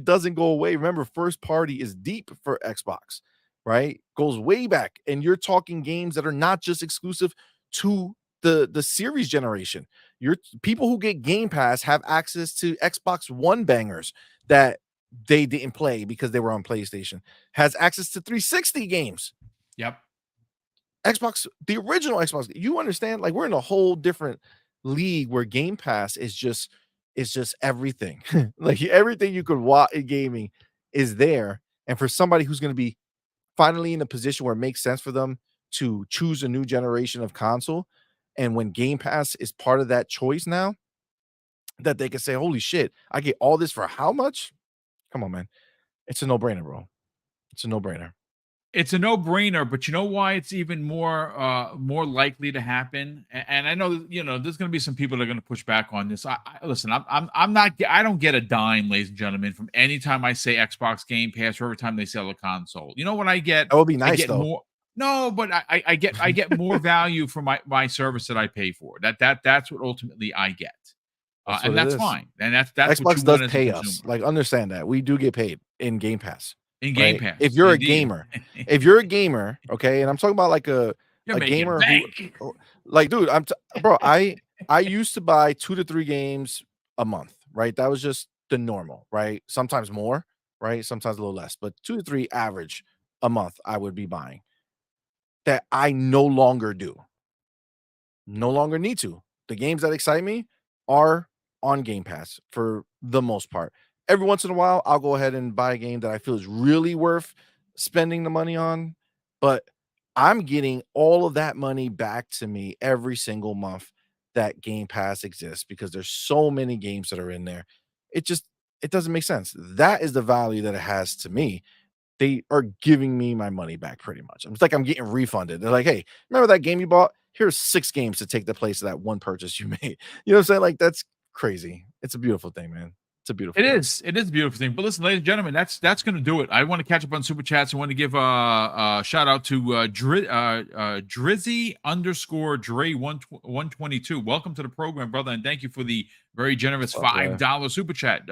doesn't go away. Remember, first party is deep for Xbox, right? Goes way back. And you're talking games that are not just exclusive to the series generation. Your people who get Game Pass have access to Xbox One bangers that they didn't play because they were on PlayStation. Has access to 360 games. Yep. Xbox, the original Xbox. You understand? Like we're in a whole different league where Game Pass is just everything. Like everything you could want in gaming is there. And for somebody who's going to be finally in a position where it makes sense for them to choose a new generation of console, and when Game Pass is part of that choice now, that they can say, "Holy shit, I get all this for how much?" Come on, man. It's a no-brainer, bro. It's a no-brainer. It's a no-brainer, but you know why it's even more likely to happen? And I know, there's going to be some people that are going to push back on this. I listen, I'm not, I don't get a dime, ladies and gentlemen, from any time I say Xbox Game Pass or every time they sell a console. You know what I get? That would be I nice get though. more. No, but I get more value for my service that I pay for. That's what ultimately I get, That's what and it that's is. fine. And that's what you Xbox does want as a pay us. consumer Like, understand that. We do get paid in Game Pass, in Game right? If Pass. you're a Indeed, gamer, if you're a gamer, okay, and I'm talking about like you're a making gamer who, bank. oh, like, dude, bro, I used to buy 2 to 3 games a month, right? That was just the normal, right? Sometimes more, right? Sometimes a little less, but 2 to 3 average a month I would be buying. That I no longer do. No longer need to. The games that excite me are on Game Pass for the most part. Every once in a while, I'll go ahead and buy a game that I feel is really worth spending the money on, but I'm getting all of that money back to me every single month. that Game Pass exists because there's so many games that are in there. It just it doesn't make sense. That is the value that it has to me. They are giving me my money back pretty much. It's like I'm getting refunded. They're like, "Hey, remember that game you bought? Here's 6 games to take the place of that one purchase you made." You know what I'm saying? Like, that's crazy. It's a beautiful thing, man. It's a beautiful It thing. is. It is a beautiful thing. But listen, ladies and gentlemen, that's going to do it. I want to catch up on super chats. I want to give a shout out to Drizzy underscore Dre 122. Welcome to the program, brother, and thank you for the very generous What's up, $5 super chat,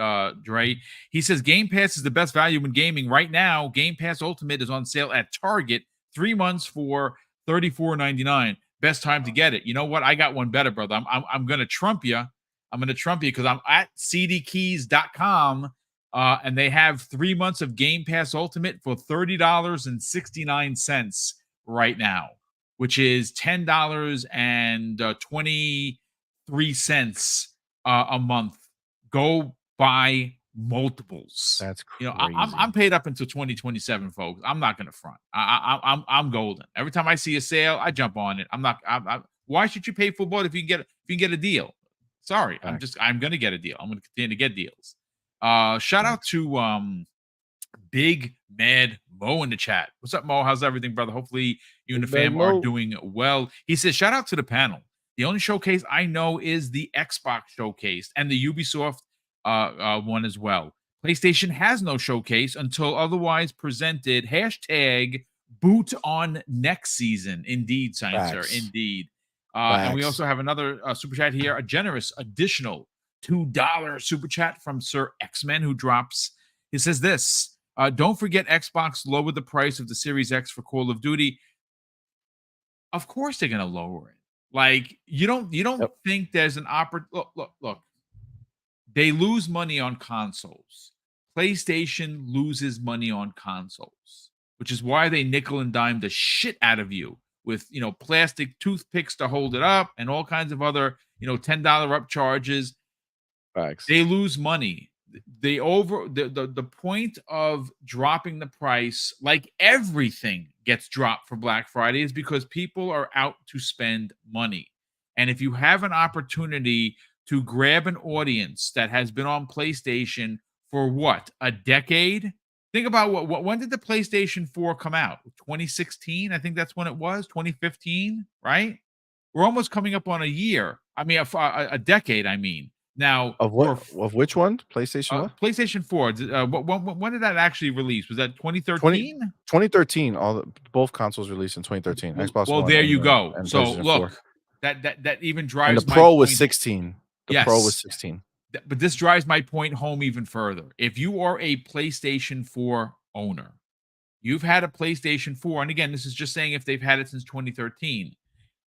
Dre. He says Game Pass is the best value in gaming right now. Game Pass Ultimate is on sale at Target 3 months for $34.99. Best time to get it. You know what? I got one better, brother. I'm going to trump you. I'm going to trump you because I'm at cdkeys.com and they have 3 months of Game Pass Ultimate for $30.69 right now, which is $10.23 a month. Go buy multiples. That's You know, crazy. I'm paid up until 2027, folks. I'm not going to front. I'm golden. Every time I see a sale, I jump on it. I'm not. Why should you pay full board if you can get a deal? Sorry, Facts. I'm gonna get a deal. I'm gonna continue to get deals. Shout out Facts. to Big Mad Mo in the chat. What's up, Mo? How's everything, brother? Hopefully you and the Big Bad fam are Mo. doing well. He says, shout out to the panel. The only showcase I know is the Xbox showcase and the Ubisoft one as well. PlayStation has no showcase until otherwise presented. Hashtag boot on next season. Indeed, science sir. Facts. Indeed. And we Facts. also have another super chat here, a generous additional $2 super chat from Sir X-Men who drops. He says this, don't forget Xbox lowered the price of the Series X for Call of Duty. Of course they're going to lower it. Like, you don't Yep. think there's an look. They lose money on consoles. PlayStation loses money on consoles, which is why they nickel and dime the shit out of you with, plastic toothpicks to hold it up and all kinds of other, $10 up charges. Facts. They lose money. The point of dropping the price, like everything gets dropped for Black Friday, is because people are out to spend money. And if you have an opportunity to grab an audience that has been on PlayStation for what, a decade? Think about what when did the PlayStation 4 come out? 2016, I think that's when it was. 2015, right? We're almost coming up on a year. I mean, a decade. I mean, now Of for what? Of which one? PlayStation what? PlayStation 4, when did that actually release? Was that 20 2013? 2013. Both consoles released in 2013. Xbox Well, One there and you go. So PlayStation 4. look, that even And the drives my Pro was point. 16. The Pro was Yes, 16. but this drives my point home even further. If you are a PlayStation 4 owner, you've had a PlayStation 4, and again, this is just saying if they've had it since 2013.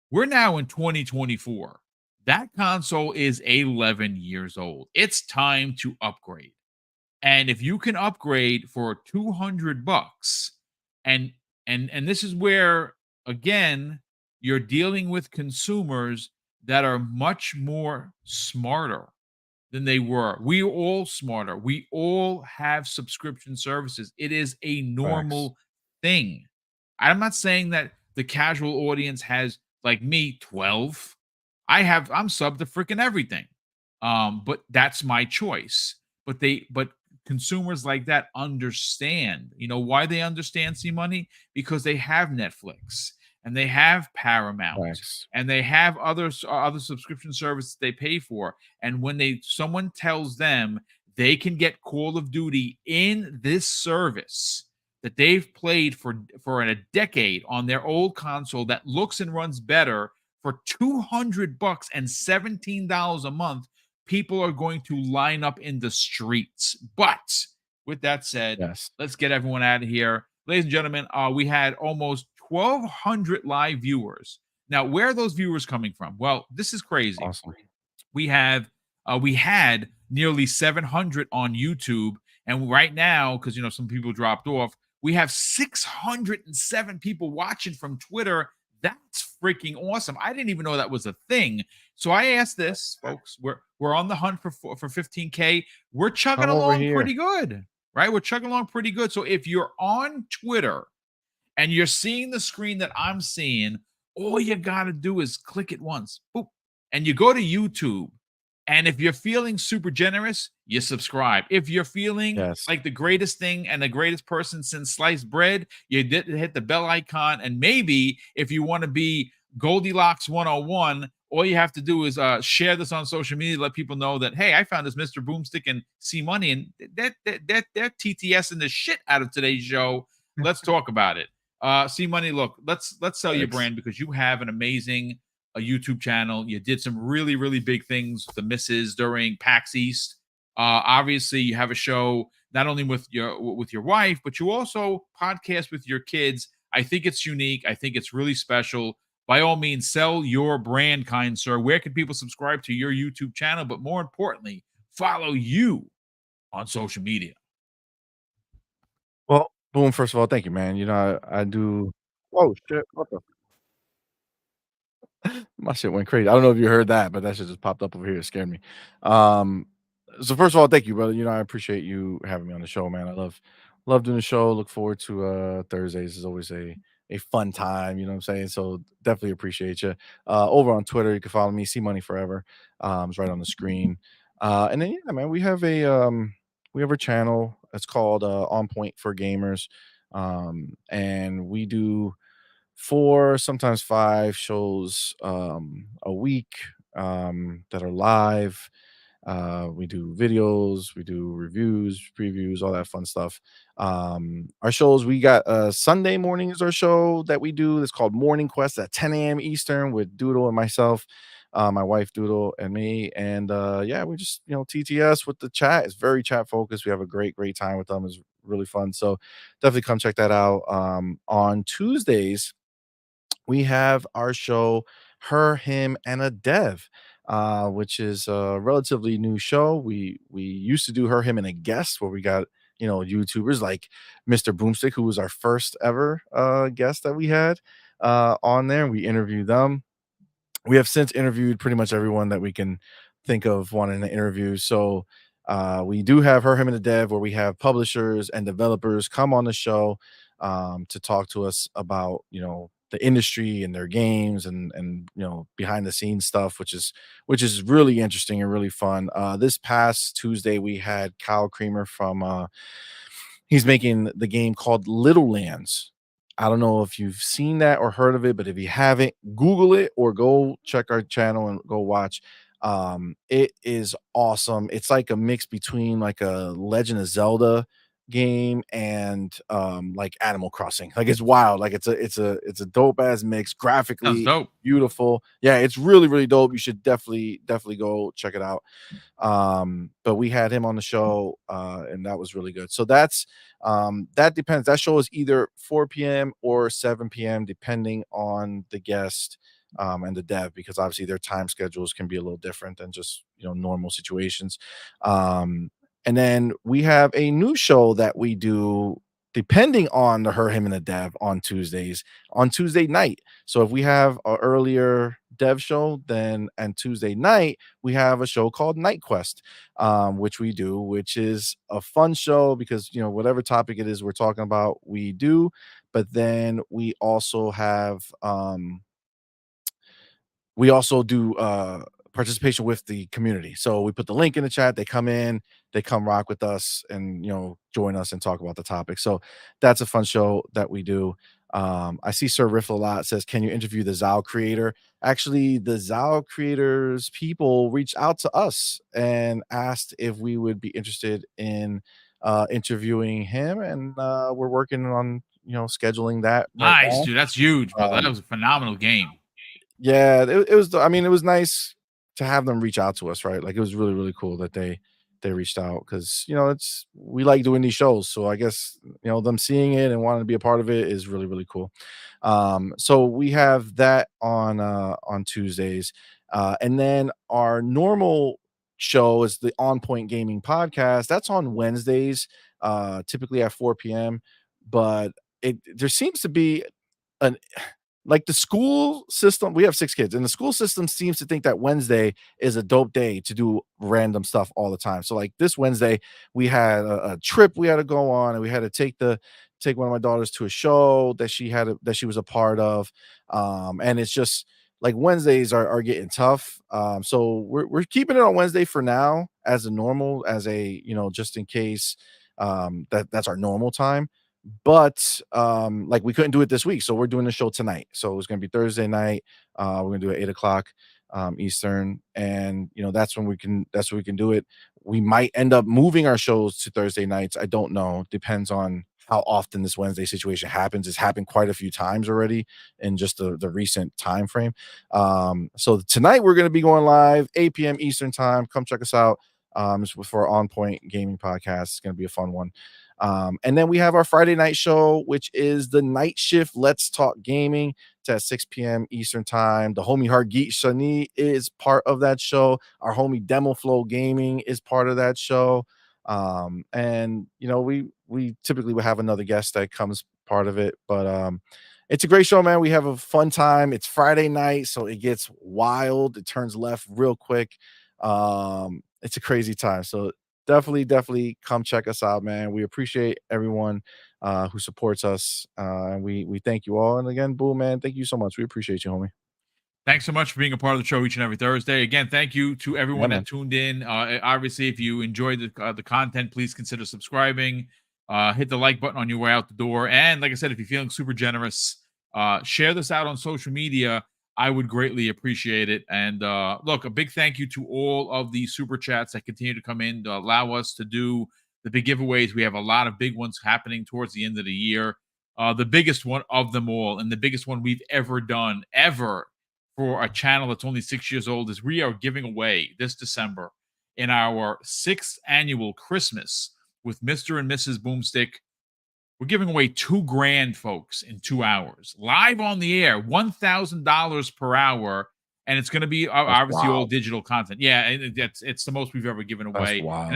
We're now in 2024. That console is 11 years old. It's time to upgrade. And if you can upgrade for $200, and this is where again you're dealing with consumers that are much more smarter than they were. We are all smarter. We all have subscription services. It is a Facts. normal thing. I'm not saying that the casual audience has, like me, 12. I'm subbed to freaking everything. But that's my choice. But consumers like that understand. You know why they understand C Money? Because they have Netflix and they have Paramount Facts. and they have other subscription services they pay for. And when someone tells them they can get Call of Duty in this service that they've played for a decade on their old console that looks and runs better for $200 and $17 a month, people are going to line up in the streets. But with that said, Yes. let's get everyone out of here. Ladies and gentlemen, we had almost 1,200 live viewers. Now, where are those viewers coming from? Well, this is crazy. Awesome. We had nearly 700 on YouTube, and right now, because some people dropped off, we have 607 people watching from Twitter. That's freaking awesome. I didn't even know that was a thing. So I asked this, folks. We're on the hunt for 15K. We're chugging Come over along here. pretty good, right? We're chugging along pretty good. So if you're on Twitter and you're seeing the screen that I'm seeing, all you got to do is click it once. Boop. and you go to YouTube, and if you're feeling super generous, you subscribe. If you're feeling Yes. like the greatest thing and the greatest person since sliced bread, you did hit the bell icon. And maybe if you want to be Goldilocks 101, all you have to do is share this on social media, let people know that, hey, I found this Mr. Boomstick and C Money, and they're TTSing the shit out of today's show. Let's talk about it. C Money, look, let's sell your Thanks. brand because you have an amazing a YouTube channel. You did some really, really big things with the misses during PAX East. Obviously, you have a show not only with your wife, but you also podcast with your kids. I think it's unique. I think it's really special. By all means, sell your brand, kind sir. Where can people subscribe to your YouTube channel? But more importantly, follow you on social media. Well, boom. First of all, thank you, man. I do. Oh shit! What the My shit went crazy. I don't know if you heard that, but that shit just popped up over here. It scared me. Um, so first of all, thank you, brother. I appreciate you having me on the show, man. I love doing the show. Look forward to Thursdays. Is always a fun time. You know what I'm saying? So definitely appreciate you. Over on Twitter, you can follow me, See Money Forever. It's right on the screen. And then yeah, man, we have a channel. It's called On Point for Gamers. And we do 4, sometimes 5 shows a week that are live. We do videos, we do reviews, previews, all that fun stuff. Our shows, we got Sunday morning is our show that we do. It's called Morning Quest at 10 a.m. Eastern with Doodle and myself, my wife Doodle and me. And yeah, we just, TTS with the chat. It's very chat focused. We have a great time with them. It's really fun. So definitely come check that out. On Tuesdays, we have our show Her, Him, and a Dev, which is a relatively new show. We used to do Her, Him, and a Guest, where we got YouTubers like Mr. Boomstick, who was our first ever guest that we had on there. We interviewed them. We have since interviewed pretty much everyone that we can think of wanting to interview. So we do have Her, Him, and the Dev, where we have publishers and developers come on the show to talk to us about the industry and their games and behind the scenes stuff, which is really interesting and really fun. This past Tuesday we had Kyle Creamer from he's making the game called Little Lands. I don't know if you've seen that or heard of it, but if you haven't, Google it or go check our channel and go watch. It is awesome. It's like a mix between like a Legend of Zelda game and like Animal Crossing. Like it's wild. Like it's a dope ass mix. Sounds Graphically dope. beautiful. Yeah, it's really dope. You should definitely go check it out. But we had him on the show and that was really good. So that depends. That show is either 4 p.m. or 7 p.m. depending on the guest and the dev, because obviously their time schedules can be a little different than just normal situations. And then we have a new show that we do depending on the Her, Him, and the Dev on Tuesdays, on Tuesday night. So if we have an earlier dev show, then and Tuesday night we have a show called Night Quest, which we do, which is a fun show because whatever topic it is we're talking about, we do. But then we also do participation with the community. So we put the link in the chat, they come in, they come rock with us and join us and talk about the topic. So that's a fun show that we do. I see Sir Riff a lot says, can you interview the Zao creator? Actually, the Zao creators people reached out to us and asked if we would be interested in interviewing him, and we're working on scheduling that right Nice, now. dude. That's huge, brother. That um, was a phenomenal game. yeah, it was. I mean, it was nice to have them reach out to us, right? Like it was really cool that they reached out because it's we like doing these shows, so I guess them seeing it and wanting to be a part of it is really cool. So we have that on Tuesdays, and then our normal show is the On Point Gaming podcast. That's on Wednesdays, typically at 4 p.m. But there seems to be an like the school system. We have 6 kids, and the school system seems to think that Wednesday is a dope day to do random stuff all the time. So like this Wednesday, we had a trip we had to go on, and we had to take one of my daughters to a show that she was a part of. And it's just like Wednesdays are getting tough. So we're keeping it on Wednesday for now as a normal, as a just in case that's our normal time. But like we couldn't do it this week, so we're doing the show tonight. So it's gonna be Thursday night. We're gonna do it 8 o'clock Eastern, and that's when we can do it. We might end up moving our shows to Thursday nights. I don't know. Depends on how often this Wednesday situation happens. It's happened quite a few times already in just the recent time frame. So tonight we're going to be going live 8 p.m. Eastern time. Come check us out. It's for our On Point Gaming podcast. It's going to be a fun one. And then we have our Friday night show, which is the night shift. Let's Talk Gaming. It's at 6 p.m. Eastern time. The homie Hargeet Shani is part of that show. Our homie Demo Flow Gaming is part of that show. And we typically will have another guest that comes part of it, but it's a great show, man. We have a fun time. It's Friday night, so it gets wild. It turns left real quick. It's a crazy time. So definitely come check us out, man. We appreciate everyone who supports us. And we thank you all. And again, Boom, man, thank you so much. We appreciate you, homie. Thanks so much for being a part of the show each and every Thursday. Again, thank you to Yeah, everyone man. that tuned in. Obviously, if you enjoyed the content, please consider subscribing. Hit the like button on your way out the door. And like I said, if you're feeling super generous, share this out on social media. I would greatly appreciate it. And look, a big thank you to all of the super chats that continue to come in to allow us to do the big giveaways. We have a lot of big ones happening towards the end of the year. The biggest one of them all, and the biggest one we've ever done, ever, for a channel that's only 6 years old, is we are giving away this December, in our 6th annual Christmas with Mr. and Mrs. Boomstick. We're giving away $2,000, folks, in 2 hours, live on the air, $1,000 per hour, and it's going to be That's obviously all wild. digital content. Yeah, it's the most we've ever given That's away, and wild.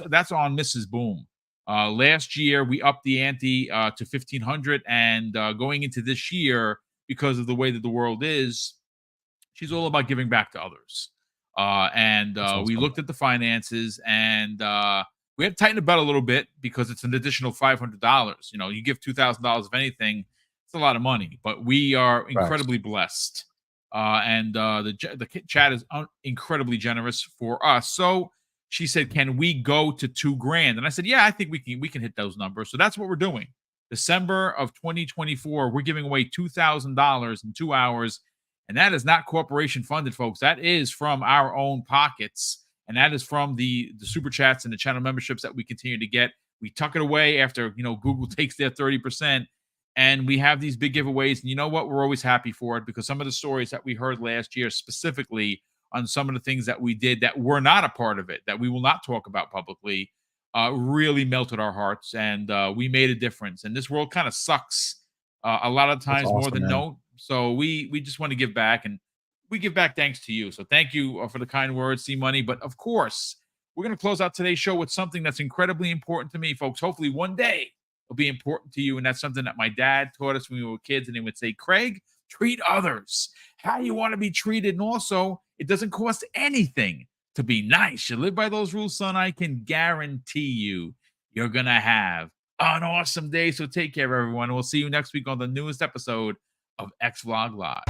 that's on Mrs. Boom. Last year we upped the ante to 1,500, and going into this year, because of the way that the world is, she's all about giving back to others. And That's we awesome. looked at the finances, and we had to tighten the belt a little bit because it's an additional $500. You give $2,000 of anything, it's a lot of money, but we are Facts. incredibly blessed. And the chat is incredibly generous for us. So she said, "Can we go to $2,000?" And I said, "Yeah, I think we can hit those numbers." So that's what we're doing. December of 2024, we're giving away $2,000 in 2 hours, and that is not corporation funded, folks. That is from our own pockets. And that is from the super chats and the channel memberships that we continue to get. We tuck it away after, Google takes their 30%. And we have these big giveaways. And you know what? We're always happy for it, because some of the stories that we heard last year, specifically on some of the things that we did that were not a part of it, that we will not talk about publicly, really melted our hearts. And we made a difference. And this world kind of sucks a lot of That's times, more awesome, than man. no. So we just want to give back, and we give back thanks to you. So thank you for the kind words, see money. But of course, we're going to close out today's show with something that's incredibly important to me, folks. Hopefully one day it'll be important to you. And that's something that my dad taught us when we were kids. And he would say, "Craig, treat others how you want to be treated. And also, it doesn't cost anything to be nice. You live by those rules, son. I can guarantee you're going to have an awesome day." So take care, everyone. We'll see you next week on the newest episode of X Vlog Live.